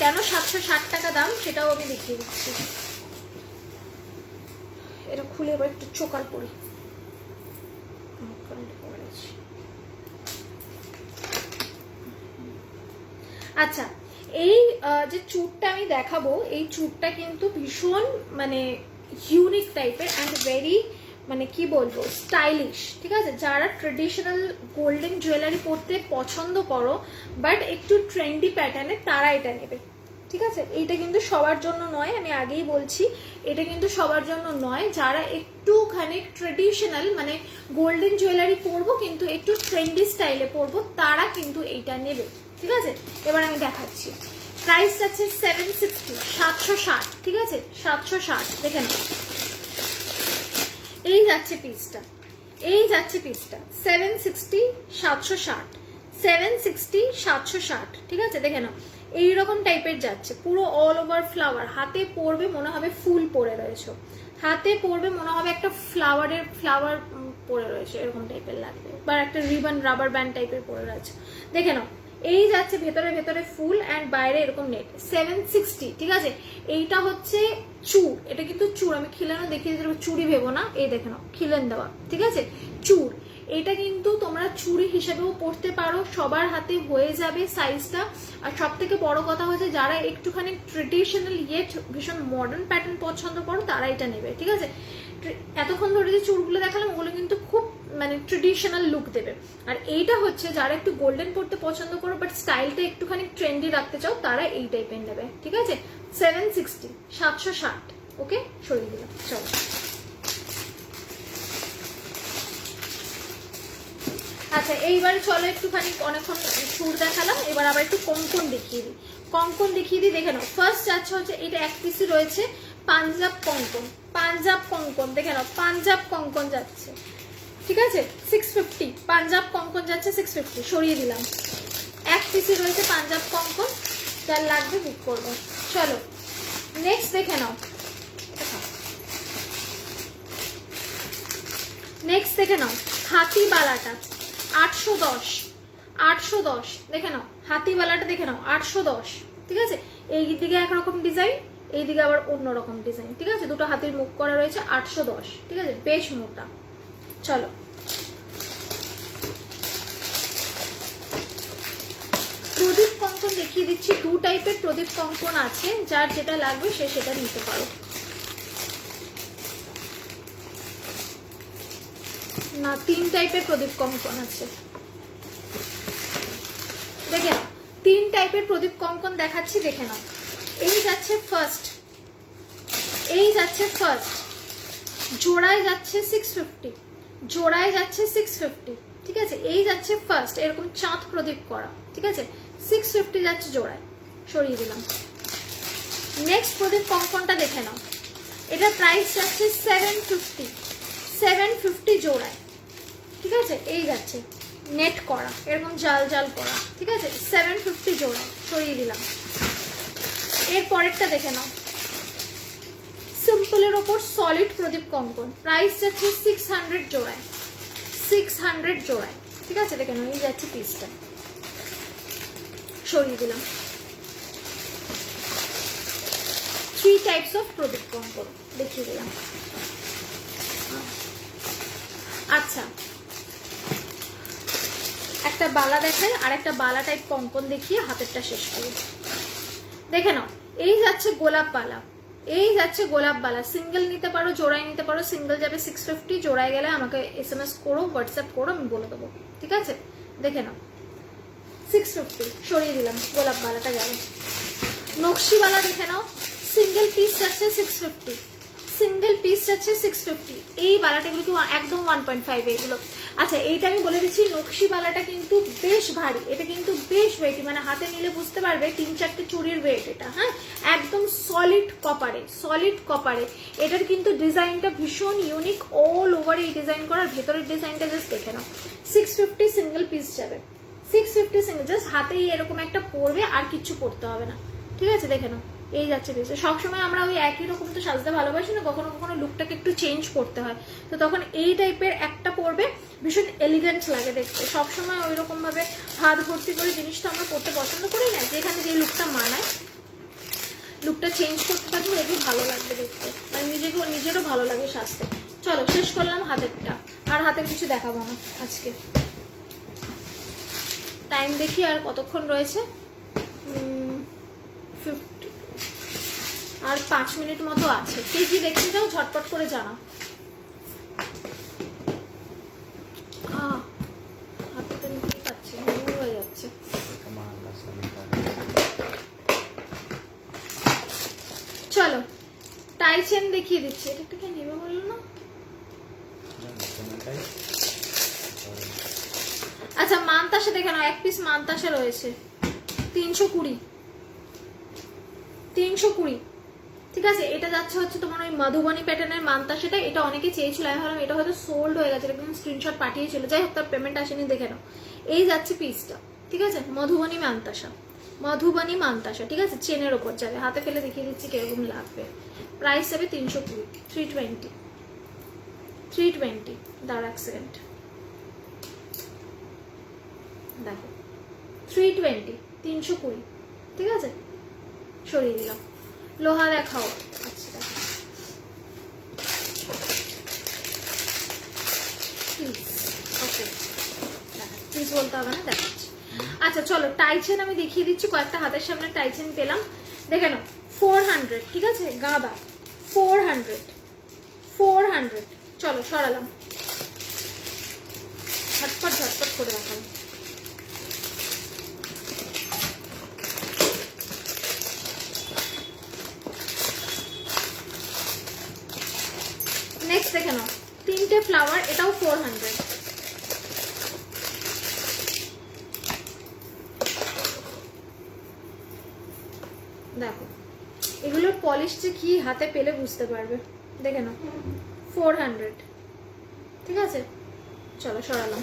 কেন 760 টাকা দাম সেটাও আমি দেখিয়ে দিচ্ছি। এটা খুলে এবার একটু চোকার পরি। আচ্ছা, এই যে চুরটা আমি দেখাবো, এই চুরটা কিন্তু ভীষণ মানে ইউনিক টাইপের অ্যান্ড ভেরি মানে কি বলবো, স্টাইলিশ, ঠিক আছে? যারা ট্রেডিশনাল গোল্ডেন জুয়েলারি পরতে পছন্দ করো বাট একটু ট্রেন্ডি প্যাটার্নে, তারা এটা নেবে, ঠিক আছে? এইটা কিন্তু সবার জন্য নয়, আমি আগেই বলছি, এটা কিন্তু সবার জন্য নয়। যারা একটুখানি ট্রেডিশনাল মানে গোল্ডেন জুয়েলারি পরবো কিন্তু একটু ট্রেন্ডি স্টাইলে পরবো, তারা কিন্তু এইটা নেবে, ঠিক আছে? এবার আমি দেখাচ্ছি, প্রাইস আছে 760, 760, ঠিক আছে? 760, দেখে নাও। এই যাচ্ছে পিসটা, এই যাচ্ছে পিসটা, 760, 760, 760, 760, ঠিক আছে? দেখে নাও, এইরকম টাইপের যাচ্ছে, পুরো অল ওভার ফ্লাওয়ার। হাতে পরবে মনে হবে ফুল পরে রয়েছে, হাতে পরবে মনে হবে একটা ফ্লাওয়ার পরে রয়েছে, এরকম টাইপের লাগবে, বা একটা রিবন রাবার ব্যান্ড টাইপের পরে রয়েছে। দেখে নাও, এই যাচ্ছে ভেতরে ভেতরে ফুল অ্যান্ড বাইরে এরকম নেট। 760, ঠিক আছে? এইটা হচ্ছে চুর, এটা কিন্তু চুর, আমি খিলানো দেখিয়ে দিতে, চুড়ি ভেবো না, এই দেখে নাও, খিলেন দেওয়া, ঠিক আছে? চুর, এটা কিন্তু তোমরা চুড়ি হিসেবেও পরতে পারো, সবার হাতে হয়ে যাবে সাইজটা। আর সব থেকে বড় কথা হচ্ছে, যারা একটুখানি ট্রেডিশনাল ইয়েট ভীষণ মডার্ন প্যাটার্ন পছন্দ করো, তারা এটা নেবে, ঠিক আছে? এতক্ষণ ধরে যে চুড়গুলো দেখালাম, ওগুলো কিন্তু খুব মানে ট্রেডিশনাল লুক দেবে। আর এইটা হচ্ছে যারা একটু গোল্ডেন পরতে পছন্দ করো বাট স্টাইলটা একটুখানি ট্রেন্ডি রাখতে চাও, তারা এই টাইপের নেবে, ঠিক আছে? 760, 760, ওকে, সরিয়ে দিলাম। চলো, আচ্ছা এইবার চলো একটুখানি, অনেকক্ষণ চুর দেখালাম, এবার আবার একটু কঙ্কন দেখিয়ে দিই, কঙ্কন দেখিয়ে দিই, দেখে নাও। ফার্স্ট যাচ্ছে হচ্ছে, এটা এক পিসি রয়েছে, পাঞ্জাব কঙ্কন, পাঞ্জাব কঙ্কন, দেখে নাও, পাঞ্জাব কঙ্কন যাচ্ছে, ঠিক আছে? 650, পাঞ্জাব কঙ্কন যাচ্ছে 650, সরিয়ে দিলাম। এক পিসি রয়েছে পাঞ্জাব কঙ্কন, যার লাগবে বুক করবো। চলো নেক্সট দেখে নাও, নেক্সট দেখে নাও হাতিবালাটা 810, 810 দেখে নাও, হাতিবালাটা দেখে নাও 810, ঠিক আছে। এই দিকে একরকম ডিজাইন, এই দিকে আবার অন্যরকম ডিজাইন, ঠিক আছে। দুটো হাতির মুখ করা রয়েছে, 810, ঠিক আছে, বেশ মোটা। চলো প্রদীপ কঙ্কন দেখিয়ে দিচ্ছি। 2 টাইপের প্রদীপ কঙ্কন আছে, যার যেটা লাগবে সে সেটা নিতে পারো। না 3 টাইপের প্রদীপ কঙ্কন আছে, দেখে নাও 3 টাইপের প্রদীপ কঙ্কন দেখাচ্ছি, দেখে নাও। এই যাচ্ছে ফার্স্ট, এই যাচ্ছে ফার্স্ট, জোড়ায় যাচ্ছে 650, জোড়ায় যাচ্ছে 650, ঠিক আছে। এই যাচ্ছে ফার্স্ট, এরকম চাঁদ প্রদীপ করা, ঠিক আছে, 650 যাচ্ছে জোড়ায়, সরিয়ে দিলাম। নেক্সট প্রদীপ কঙ্কনটা দেখে নাও, এটা প্রাইস যাচ্ছে 750, 750 জোড়ায়, ঠিক আছে। এই যাচ্ছে নেট করা, এরকম জাল জাল করা, ঠিক আছে, 750 জোড়ায়, সরিয়ে দিলাম। এর পরেরটা দেখে নাও, সিম্পলের ওপর সলিড প্রদীপ কঙ্কন, প্রাইস যাচ্ছে 600 জোড়ায়, 600 জোড়ায়, ঠিক আছে। দেখে নাও এই যাচ্ছে পিসটা, সরিয়ে দিলাম। 3 টাইপস অফ প্রদীপ কঙ্কন দেখিয়ে দিলাম। আচ্ছা একটা বালা দেখাই, আর একটা বালা টাইপ কঙ্কন দেখিয়ে হাতেরটা শেষ করি। দেখে নাও এই যাচ্ছে গোলাপ বালা, এই যাচ্ছে গোলাপ বালা, সিঙ্গেল নিতে পারো, জোড়ায় নিতে পারো। সিঙ্গেল যাবে 650, জোড়ায় গেলে আমাকে SMS করো, হোয়াটসঅ্যাপ করো, আমি বলে দেবো, ঠিক আছে। দেখে নাও 650, সরিয়ে দিলাম, গোলাপ বালাটা গেল। নকশিবালা দেখে নাও, সিঙ্গেল পিস যাচ্ছে 650, সিঙ্গেল পিস যাচ্ছে 650। এই বালাটাগুলো কি একদম 1.5 এগুলো। আচ্ছা এইটা আমি বলে দিচ্ছি, নকশি বালাটা কিন্তু বেশ ভারী, এটা কিন্তু বেশ ওয়েটি, মানে হাতে নিলে বুঝতে পারবে 3-4টে চুড়ির ওয়েট এটা, হ্যাঁ, একদম সলিড কপারে, সলিড কপারে। এটার কিন্তু ডিজাইনটা ভীষণ ইউনিক, অল ওভার এই ডিজাইন করার, ভেতরের ডিজাইনটা জাস্ট দেখে নাও। 650 সিঙ্গেল পিস যাবে, 650 সিঙ্গেল, জাস্ট হাতেই এরকম একটা পরবে, আর কিচ্ছু পরতে হবে না, ঠিক আছে। দেখে নাও এই যাচ্ছে পিস। সবসময় আমরা ওই একই রকম তো সাজতে ভালোবাসি না, কখনো কখনো লুকটাকে একটু চেঞ্জ করতে হয়, তো তখন এই টাইপের একটা পরবে, ভীষণ এলিগেন্ট লাগে দেখতে। সবসময় ওই রকম ভাবে হাত ভর্তি করে জিনিসটা আমরা পরতে পছন্দ করি না, যেখানে যে লুকটা মানায়, লুকটা চেঞ্জ করতে পারলে হেবি ভালো লাগবে দেখতে, মানে নিজেরও ভালো লাগে সাজতে। চলো শেষ করলাম হাতেরটা, আর হাতের কিছু দেখাবো না আজকে। টাইম দেখি আর কতক্ষণ রয়েছে, 50, আর 5 মিনিট মতো আছে। কে কি দেখতে যাও ঝটপট করে জানাও। হাতটা নিতে পারছি, হয়ে যাচ্ছে। চলো টাই চেন দেখিয়ে দিচ্ছি, এটা একটু কে নেবে বললো না। আচ্ছা মানতাসা দেখে নাও, 1 পিস মানতাসা রয়েছে, 320, 320, ঠিক আছে। এটা যাচ্ছে হচ্ছে তোমার ওই মধুবনী প্যাটার্নের মানতাসাটা, এটা অনেকে চেয়েছিল, আমি ভাবলাম এটা হয়তো সোল্ড হয়ে গেছে, একদম স্ক্রিনশট পাঠিয়েছিল, যাই হোক তার পেমেন্ট আসেনি, দেখে নাও। এই যাচ্ছে পিসটা, ঠিক আছে, মধুবনী মানতাসা, মধুবনী মানতাসা, ঠিক আছে, চেনের ওপর যাবে। হাতে ফেলে দেখিয়ে দিচ্ছি কিরকম লাগবে। প্রাইস যাবে 320, 320, 320। দাঁড়া 1 সেকেন্ড, দেখো 320, 320, ঠিক আছে, সরিয়ে দিলাম। লোহা দেখাও, আচ্ছা ওকে, প্লিজ বলতে হবে না, দেখাচ্ছি। আচ্ছা চলো টাইচেন আমি দেখিয়ে দিচ্ছি, কয়েকটা হাতের সামনে টাইচেন পেলাম, দেখে নাও। 400, ঠিক আছে, গাঁদা 400, 400। চলো সরালাম, ঝটপট ঝটপট করে রাখালাম। নেক্সট দেখে নাও, 3টে ফ্লাওয়ার, এটাও 400। দেখো এগুলোর পলিশ যে কি হাতে পেলে বুঝতে পারবে, দেখে নাও 400, ঠিক আছে। চলো সরালাম।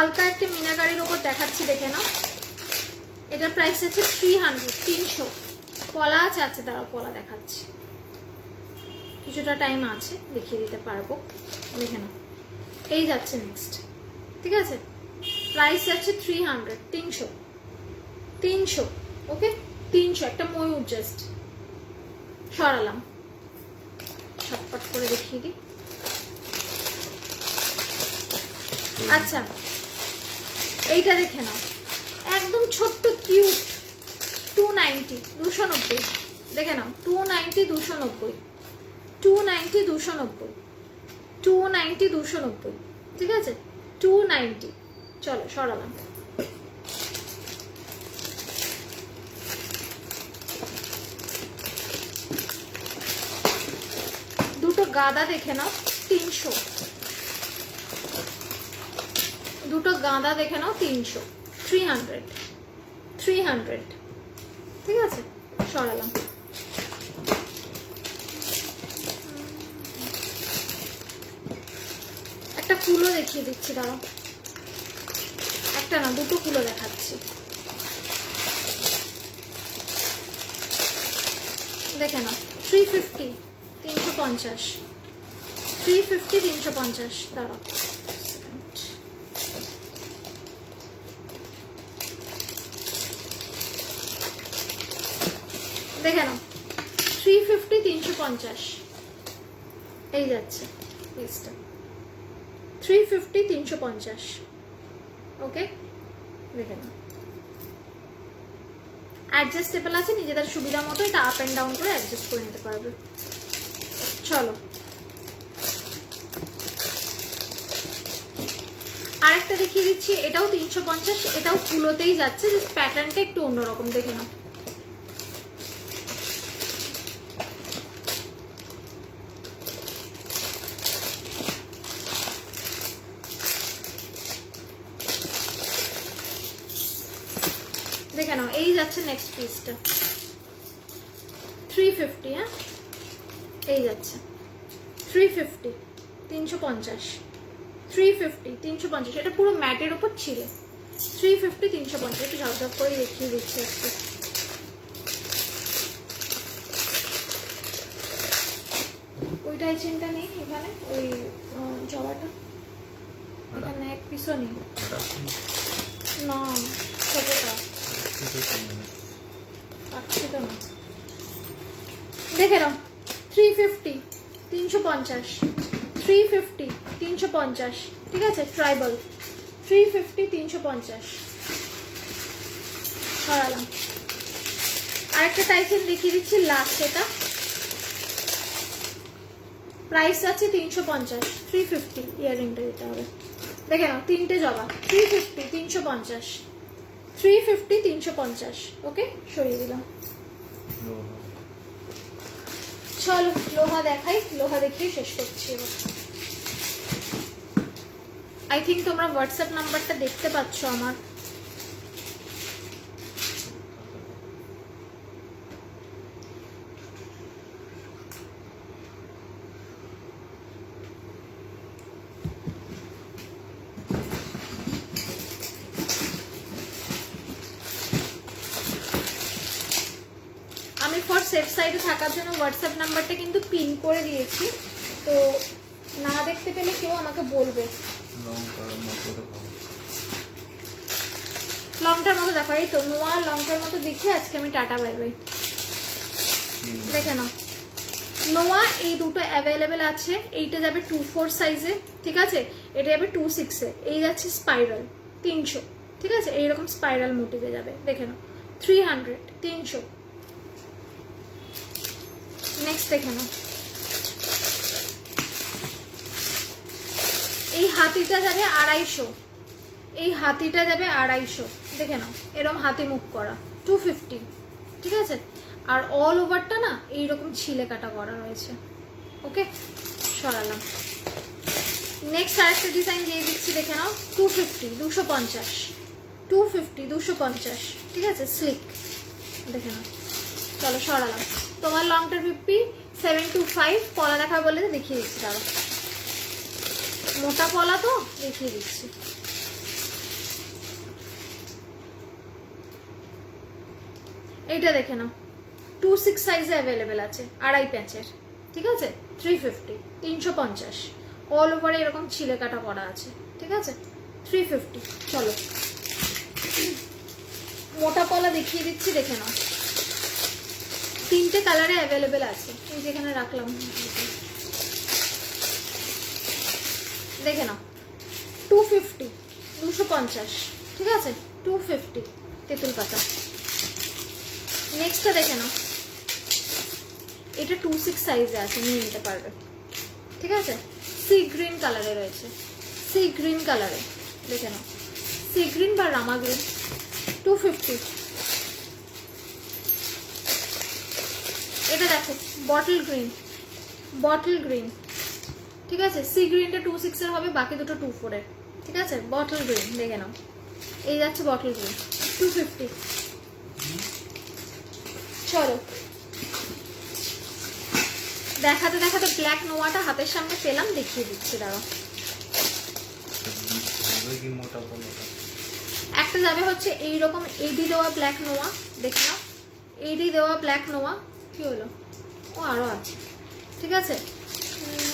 হালকা একটা মিনাকারির ওপর দেখাচ্ছি, দেখে নাও। এটার প্রাইস আছে 300, 300। পলা আছে দাঁড়াও পলা দেখাচ্ছি, কিছুটা টাইম আছে, দেখিয়ে দিতে পারবো, দেখে নাও। এই যাচ্ছে নেক্সট, ঠিক আছে। প্রাইস আছে 300, 300, 300। ওকে 300, একটা ময়ূর জাস্ট সরালাম, শর্টকাট করে দেখিয়ে দিই। আচ্ছা এইটা দেখে নাও, একদম ছোট্ট কিউট, 290, 290। দেখে নাও 290, 290, 290, 290, 290, 290, ঠিক আছে 290। চলো সরালাম। দুটো গাদা দেখে নাও 300, দুটো গাঁদা দেখে নাও 300, 300, 300, ঠিক আছে সরালাম। একটা ফুলও দেখিয়ে দিচ্ছি, দাঁড়াও, একটা না দুটো ফুলো দেখাচ্ছি, দেখে নাও 350, 350, 350, 350। দাঁড়াও দেখে নাও 350, 350। এই যাচ্ছে পিসটা 350, 350। ওকে দেখে নাও, অ্যাডজাস্টেবল আছে, নিজেদের সুবিধা মতো এটা আপ অ্যান্ড ডাউন করে অ্যাডজাস্ট করে নিতে পারবে। চলো আরেকটা দেখিয়ে দিচ্ছি, এটাও 350, এটাও ফুলোতেই যাচ্ছে, জাস্ট প্যাটার্নটা একটু অন্যরকম, দেখে নাও। দেখে নাও এই যাচ্ছে নেক্সট পিসটা 350, হ্যাঁ এই যাচ্ছে 350, 350, 350, 350। এটা পুরো ম্যাটের উপর ছিলে 350, 350। একটু ঝকঝক করে দেখিয়ে দিচ্ছি একটু। ওইটাই চিন্তা নেই এখানে, ওই জবাটা এখানে এক পিসও নেই না, ছোটটা পাচ্ছি তো না। দেখে নাও 350, 350, 350, 350, ঠিক আছে ট্রাইবাল 350, 350 সরালাম। আরেকটা টাইপের দেখিয়ে দিচ্ছি লাস্ট, এটা প্রাইস আছে 350, 350। ইয়াররিংটা দিতে হবে, দেখে নাও তিনটে জবা 350, 350, 350, 350। ওকে সরিয়ে দিলাম। চলো লোহা দেখাই, লোহা দেখিয়ে শেষ করছি এবার। আই থিঙ্ক তোমরা হোয়াটসঅ্যাপ নাম্বারটা দেখতে পাচ্ছ আমার। আমি ফর সেফ সাইডে থাকার জন্য হোয়াটসঅ্যাপ নাম্বারটা কিন্তু পিন করে দিয়েছি, তো না দেখতে পেলে কেউ আমাকে বলবে। লংটার মতো দেখো, এই তো নোয়া লংটার মতো দেখি। আজকে আমি টাটা বাই বাই। দেখে নাও নোয়া এই দুটো অ্যাভেলেবেল আছে, এইটা যাবে 2/4 সাইজে, ঠিক আছে, এটা যাবে 2/6-এ। এই যাচ্ছে স্পাইরাল 300, ঠিক আছে, এইরকম স্পাইরাল মোটিভে যাবে। দেখে নাও 300, 300। নেক্সট দেখে নাও এই হাতিটা যাবে 250, এই হাতিটা যাবে 250। দেখে নাও এরকম হাতি মুখ করা 250, ঠিক আছে। আর অল ওভারটা না এইরকম ছিলে কাটা করা রয়েছে। ওকে সরালাম। নেক্সট আরেকটা ডিজাইন দিয়ে দিচ্ছি, দেখে নাও 250, 250, 250, 250, ঠিক আছে স্লিক। দেখে নাও চলো সরালাম। তোমার লংটা 50, 725। পলা দেখা বলে দেখিয়ে দিচ্ছি, দাঁড়ো মোটা পলা তো দেখিয়ে দিচ্ছি। এইটা দেখে নাও 2-6 সাইজে অ্যাভেলেবেল আছে, আড়াই প্যাচের, ঠিক আছে, 350, 350 অল ওভারে এরকম ছিলে কাটা করা আছে, ঠিক আছে, 350। চলো মোটা পলা দেখিয়ে দিচ্ছি, দেখে নাও, 3টে কালারে অ্যাভেলেবেল আছে, এই যেখানে রাখলাম, দেখে নাও 250, 250, ঠিক আছে, 250 তেঁতুল পাতা। নেক্সটটা দেখে নাও, এটা 2-6 সাইজে আছে, নিয়ে নিতে পারবে, ঠিক আছে, সি গ্রিন কালারে রয়েছে, সি গ্রিন কালারে, দেখে নাও, সি গ্রিন বা রামা গ্রিন, 250। এটা দেখো বটল গ্রিন, বটল গ্রিন, ঠিক আছে, সি গ্রিনটা 2-6 এর হবে, বাকি দুটো 2-4 এর, ঠিক আছে, বটল গ্রিন, দেখে নাও, এই যাচ্ছে বটল গ্রিন, 250। চলো দেখাতে দেখাতে ব্ল্যাক নোয়াটা হাতের সামনে পেলাম, দেখিয়ে দিচ্ছি, দাঁড়াও। একটা যাবে হচ্ছে এইরকম এডি দেওয়া ব্ল্যাক নোয়া, দেখে নাও, এডি দেওয়া ব্ল্যাক নোয়া, কি হলো, ও আরো আছে, ঠিক আছে,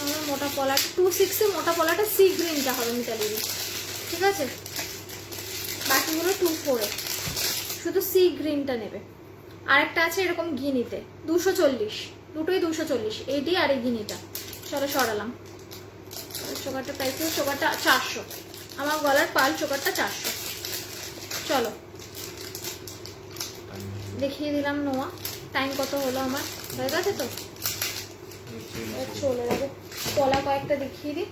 আমার মোটা পলাটা 2-6 এ, মোটা পলাটা সি গ্রিনটা হবে মিতালি, ঠিক আছে, বাকিগুলো 2-4 এ, শুধু সি গ্রিনটা নেবে। আরেকটা আছে এরকম গিনিতে, 240, দুটোই 240, এডি আর এই গিনিটা। চলো সরালাম, চোকারটা প্রাইস, চোকারটা 400, আমার গলার পাল চোকারটা 400। চলো দেখিয়ে দিলাম নোয়া, টাইম কত হলো আমার, হয়ে গেছে তো, চলে যাবে, পলা কয়েকটা দেখিয়ে দিই।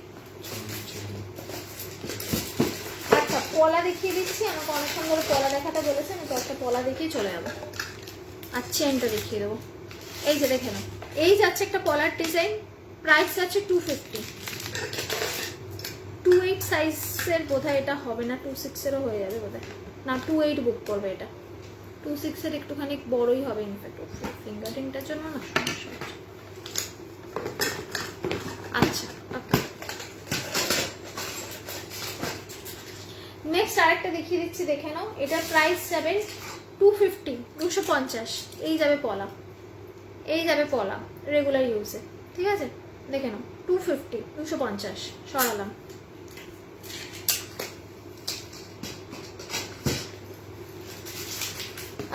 আচ্ছা পলা দেখিয়ে দিচ্ছি, আমাকে অনেকক্ষণ ধরে পলা দেখাতে বলেছে, আমি কয়েকটা পলা দেখিয়ে চলে যাবো, আর চেনটা দেখিয়ে দেবো। এই যে দেখে নাও, এই যাচ্ছে একটা পলার ডিজাইন, প্রাইস আছে 250, 2-8 সাইজের বোধহয় এটা হবে না, 2-6 এরও হয়ে যাবে বোধহয়, না 2-8 বুক করবে, এটা 2-6 এর একটুখানি বড়ই হবে, ইনফ্যাক্ট ফিঙ্গারিংটার জন্য না সমস্যা হচ্ছে। আচ্ছা নেক্সট আরেকটা দেখিয়ে দিচ্ছি, দেখে নাও, এটা প্রাইস যাবে 250, 250, এই যাবে পলা, এই যাবে পলা রেগুলার ইউজে, ঠিক আছে, দেখে নাও 250, 250, সরালাম।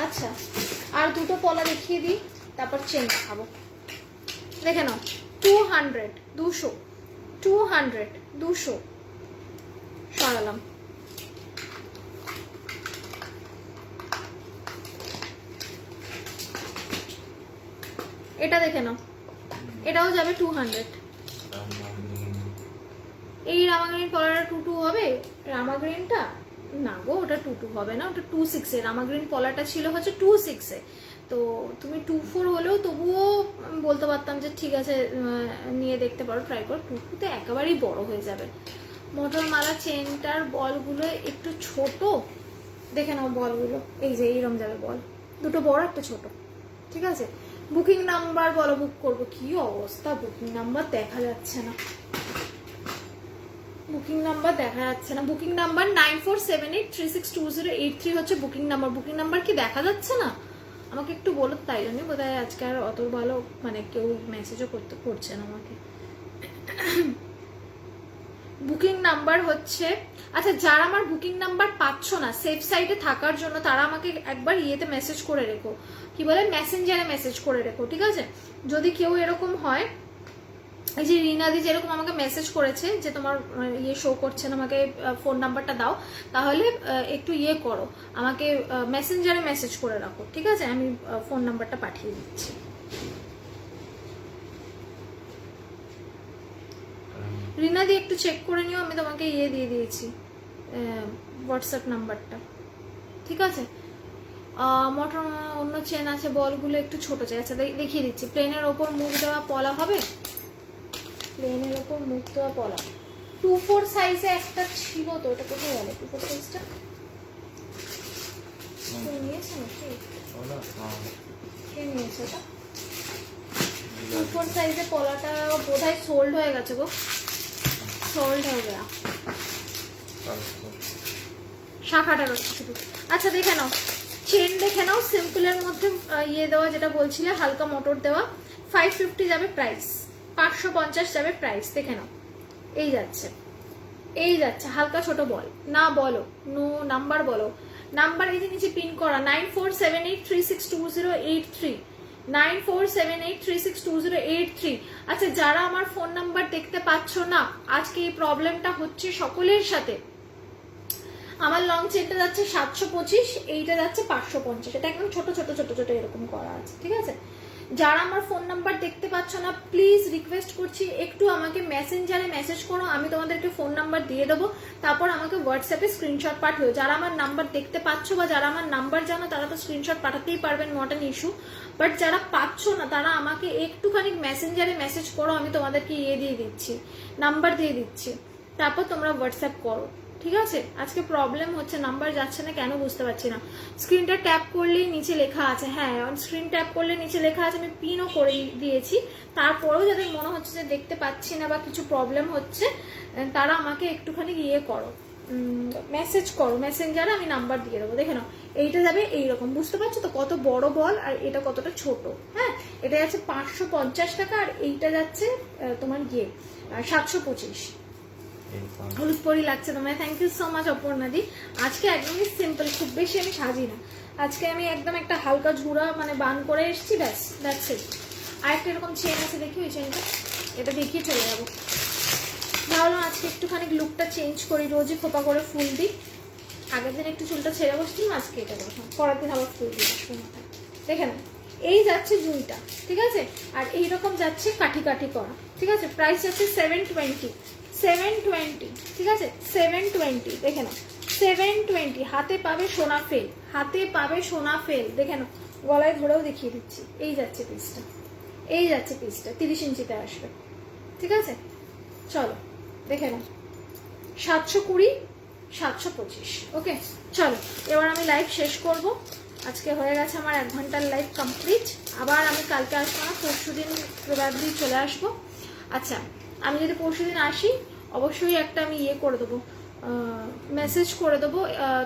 আচ্ছা আর দুটো পলা দেখিয়ে দিই, তারপর চেন দেখাবো, দেখে নাও 200, 200, 200, 200, সরালাম। এটা দেখে নাও, এটাও যাবে 200, এই রামাগ্রিন পলাটা 22 হবে, রামাগ্রিনটা না গো, ওটা 22 হবে না, ওটা 26 এ, রামাগ্রিন পলাটা ছিল হচ্ছে 26 এ, তো তুমি 24 হলেও তবুও বলতে পারতাম যে ঠিক আছে নিয়ে দেখতে পারো, ট্রাই করো, 22 তে একেবারেই বড় হয়ে যাবে। মোটর মালা চেনটার বলগুলো একটু ছোট, দেখে নাও বলগুলো, এই যে এইরকম যাবে বল, দুটো বড় একটা ছোট, ঠিক আছে। বুকিং নাম্বার বলো, বুক করবো, কি অবস্থা, বুকিং নাম্বার দেখা যাচ্ছে না, বুকিং নাম্বার দেখা যাচ্ছে না, বুকিং নাম্বার 9478362083 হচ্ছে বুকিং নাম্বার, বুকিং নাম্বার কি দেখা যাচ্ছে না, আমাকে একটু বলো, তাই জন্য বোধহয় আজকে আর অত ভালো মানে কেউ মেসেজও করছে না আমাকে। বুকিং নাম্বার হচ্ছে, আচ্ছা যারা আমার বুকিং নাম্বার পাচ্ছ না সেফ সাইডে থাকার জন্য, তারা আমাকে একবার ইয়েতে মেসেজ করে রেখো, কি বলে মেসেঞ্জারে মেসেজ করে রেখো, ঠিক আছে। যদি কেউ এরকম হয়, এই যে রিনাদি যেরকম আমাকে মেসেজ করেছে যে তোমার ইয়ে শো করছে না, আমাকে ফোন নাম্বারটা দাও, তাহলে একটু ইয়ে করো, আমাকে মেসেঞ্জারে মেসেজ করে রাখো, ঠিক আছে, আমি ফোন নাম্বারটা পাঠিয়ে দিচ্ছি। রিনাদি একটু চেক করে নিও, আমি তোমাকে ইয়ে দিয়ে দিয়েছি হোয়াটসঅ্যাপ নাম্বারটা, ঠিক আছে। মোটর অন্য চেন আছে, বলগুলো একটু ছোট চাই, আচ্ছা দেখিয়ে দিচ্ছি। প্লেনের ওপর মুখ দেওয়া পলা হবে, প্লেনের ওপর মুখ দেওয়া পলা 2-4 সাইজে একটা ছিল, তো ওটা কোথায় গেল, 2-4 সাইজটা নিয়েছে নাকি, কে নিয়েছে ওটা, 2-4 সাইজে পলাটা বোধহয় সোল্ড হয়ে গেছে গো, সোল্ড হয়ে গেল, শাখাটা রয়েছে শুধু। আচ্ছা দেখে নাও, চেন দেখে নাও, সিম্পলের মধ্যে ইয়ে দেওয়া, যেটা বলছিলে হালকা মোটর দেওয়া। 550 যাবে প্রাইস, 550 যাবে প্রাইস। দেখে নাও, এই যাচ্ছে, এই যাচ্ছে হালকা ছোট বল না, বলো নো নাম্বার, বলো নাম্বার। এই যে নিচে পিন করা 9478362083, 9478362083। আচ্ছা, যারা আমার ফোন নাম্বার দেখতে পাচ্ছ না, আজকে এই প্রবলেমটা হচ্ছে সকলের সাথে। আমার লং চেনটা যাচ্ছে 725, এইটা যাচ্ছে 550। এটা একদম ছোট ছোট ছোট ছোট এরকম করা আছে, ঠিক আছে? যারা আমার ফোন নাম্বার দেখতে পাচ্ছ না, প্লিজ রিকোয়েস্ট করছি একটু আমাকে মেসেঞ্জারে মেসেজ করো, আমি তোমাদেরকে ফোন নাম্বার দিয়ে দেবো, তারপর আমাকে হোয়াটসঅ্যাপে স্ক্রিনশট পাঠিও। যারা আমার নাম্বার দেখতে পাচ্ছ বা যারা আমার নাম্বার জানো, তারা তো স্ক্রিনশট পাঠাতেই পারবেন, নট অ্যান ইস্যু। বাট যারা পাচ্ছ না, তারা আমাকে একটুখানি মেসেঞ্জারে মেসেজ করো, আমি তোমাদেরকে ইয়ে দিয়ে দিচ্ছি, নাম্বার দিয়ে দিচ্ছি, তারপর তোমরা হোয়াটসঅ্যাপ করো, ঠিক আছে? আজকে প্রবলেম হচ্ছে, নাম্বার যাচ্ছে না কেন বুঝতে পারছি না। স্ক্রিনটা ট্যাপ করলেই নিচে লেখা আছে, হ্যাঁ স্ক্রিন ট্যাপ করলে নিচে লেখা আছে, আমি পিনও করে দিয়েছি। তারপরেও যাদের মনে হচ্ছে যে দেখতে পাচ্ছি না বা কিছু প্রবলেম হচ্ছে, তারা আমাকে একটুখানি ইয়ে করো, মেসেজ করো মেসেঞ্জারে, আমি নাম্বার দিয়ে দেবো। দেখে নাও, এইটা যাবে এইরকম, বুঝতে পারছো তো কত বড় বল আর এটা কতটা ছোট। হ্যাঁ, এটা যাচ্ছে 550 টাকা, আর এইটা যাচ্ছে তোমার গিয়ে 725। হলুদ পরি লাগছে তোমায়, থ্যাংক ইউ সো মাচ অপর্ণাদি। আজকে একদমই সিম্পল, খুব বেশি আমি সাজি না আজকে, আমি একদম একটা হালকা ঝুড়া মানে বান করে এসেছি, ব্যাস দ্যাটস ইট। আর একটা এরকম চেন আছে, দেখি ওই চেনটা, এটা দেখিয়ে চলে যাবো। ভাবলাম আজকে একটুখানি লুকটা চেঞ্জ করি, রোজই খোপা করে ফুল দিই। আগের দিন একটু চুলটা ছেড়ে বসছিলাম, আজকে এটা করলাম, পরের দিন আবার ফুল দিয়ে আসবো মাথায়। দেখে না, এই যাচ্ছে জুঁইটা, ঠিক আছে? আর এইরকম যাচ্ছে কাঠি কাঠি করা, ঠিক আছে? প্রাইস যাচ্ছে 720, 720, ঠিক আছে? 720, দেখে নাও 720। হাতে পাবে সোনা ফেল, হাতে পাবে সোনা ফেল। দেখে নাও, গলায় ধরেও দেখিয়ে দিচ্ছি, এই যাচ্ছে পিসটা, এই যাচ্ছে পিসটা, 30 ইঞ্চিতে আসবে, ঠিক আছে? চলো দেখে নাও, 720, 725। ওকে, চলো এবার আমি লাইভ শেষ করব। আজকে হয়ে গেছে আমার 1 ঘন্টার লাইভ কমপ্লিট। আবার আমি কালকে আসবো না, পরশু দিন প্রবাবলি চলে আসবো। আচ্ছা, আমি যদি পরশু দিন আসি, অবশ্যই একটা আমি ইয়ে করে দেবো, মেসেজ করে দেবো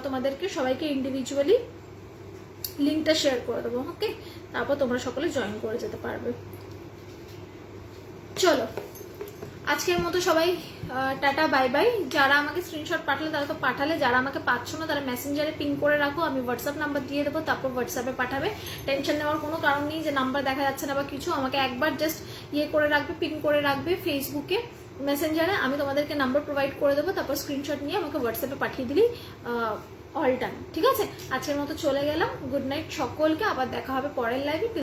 তোমাদেরকে সবাইকে ইন্ডিভিজুয়ালি, লিঙ্কটা শেয়ার করে দেবো। ওকে, তারপর তোমরা সকলে জয়েন করে যেতে পারবে। চলো আজকের মতো সবাই টাটা বাই বাই। যারা আমাকে স্ক্রিনশট পাঠালে তারা তো পাঠালে, যারা আমাকে পাচ্ছ না তারা মেসেঞ্জারে পিন করে রাখো, আমি হোয়াটসঅ্যাপ নাম্বার দিয়ে দেবো, তারপর হোয়াটসঅ্যাপে পাঠাবে। টেনশন নেওয়ার কোনো কারণ নেই যে নাম্বার দেখা যাচ্ছে না বা কিছু, আমাকে একবার জাস্ট ইয়ে করে রাখবে, পিন করে রাখবে ফেসবুকে, মেসেঞ্জারে, আমি তোমাদেরকে নাম্বার প্রোভাইড করে দেবো, তারপর স্ক্রিনশট নিয়ে আমাকে হোয়াটসঅ্যাপে পাঠিয়ে দিলেই অল টাইম, ঠিক আছে? আজকের মতো চলে গেলাম, গুড নাইট সকলকে, আবার দেখা হবে পরের লাইভে।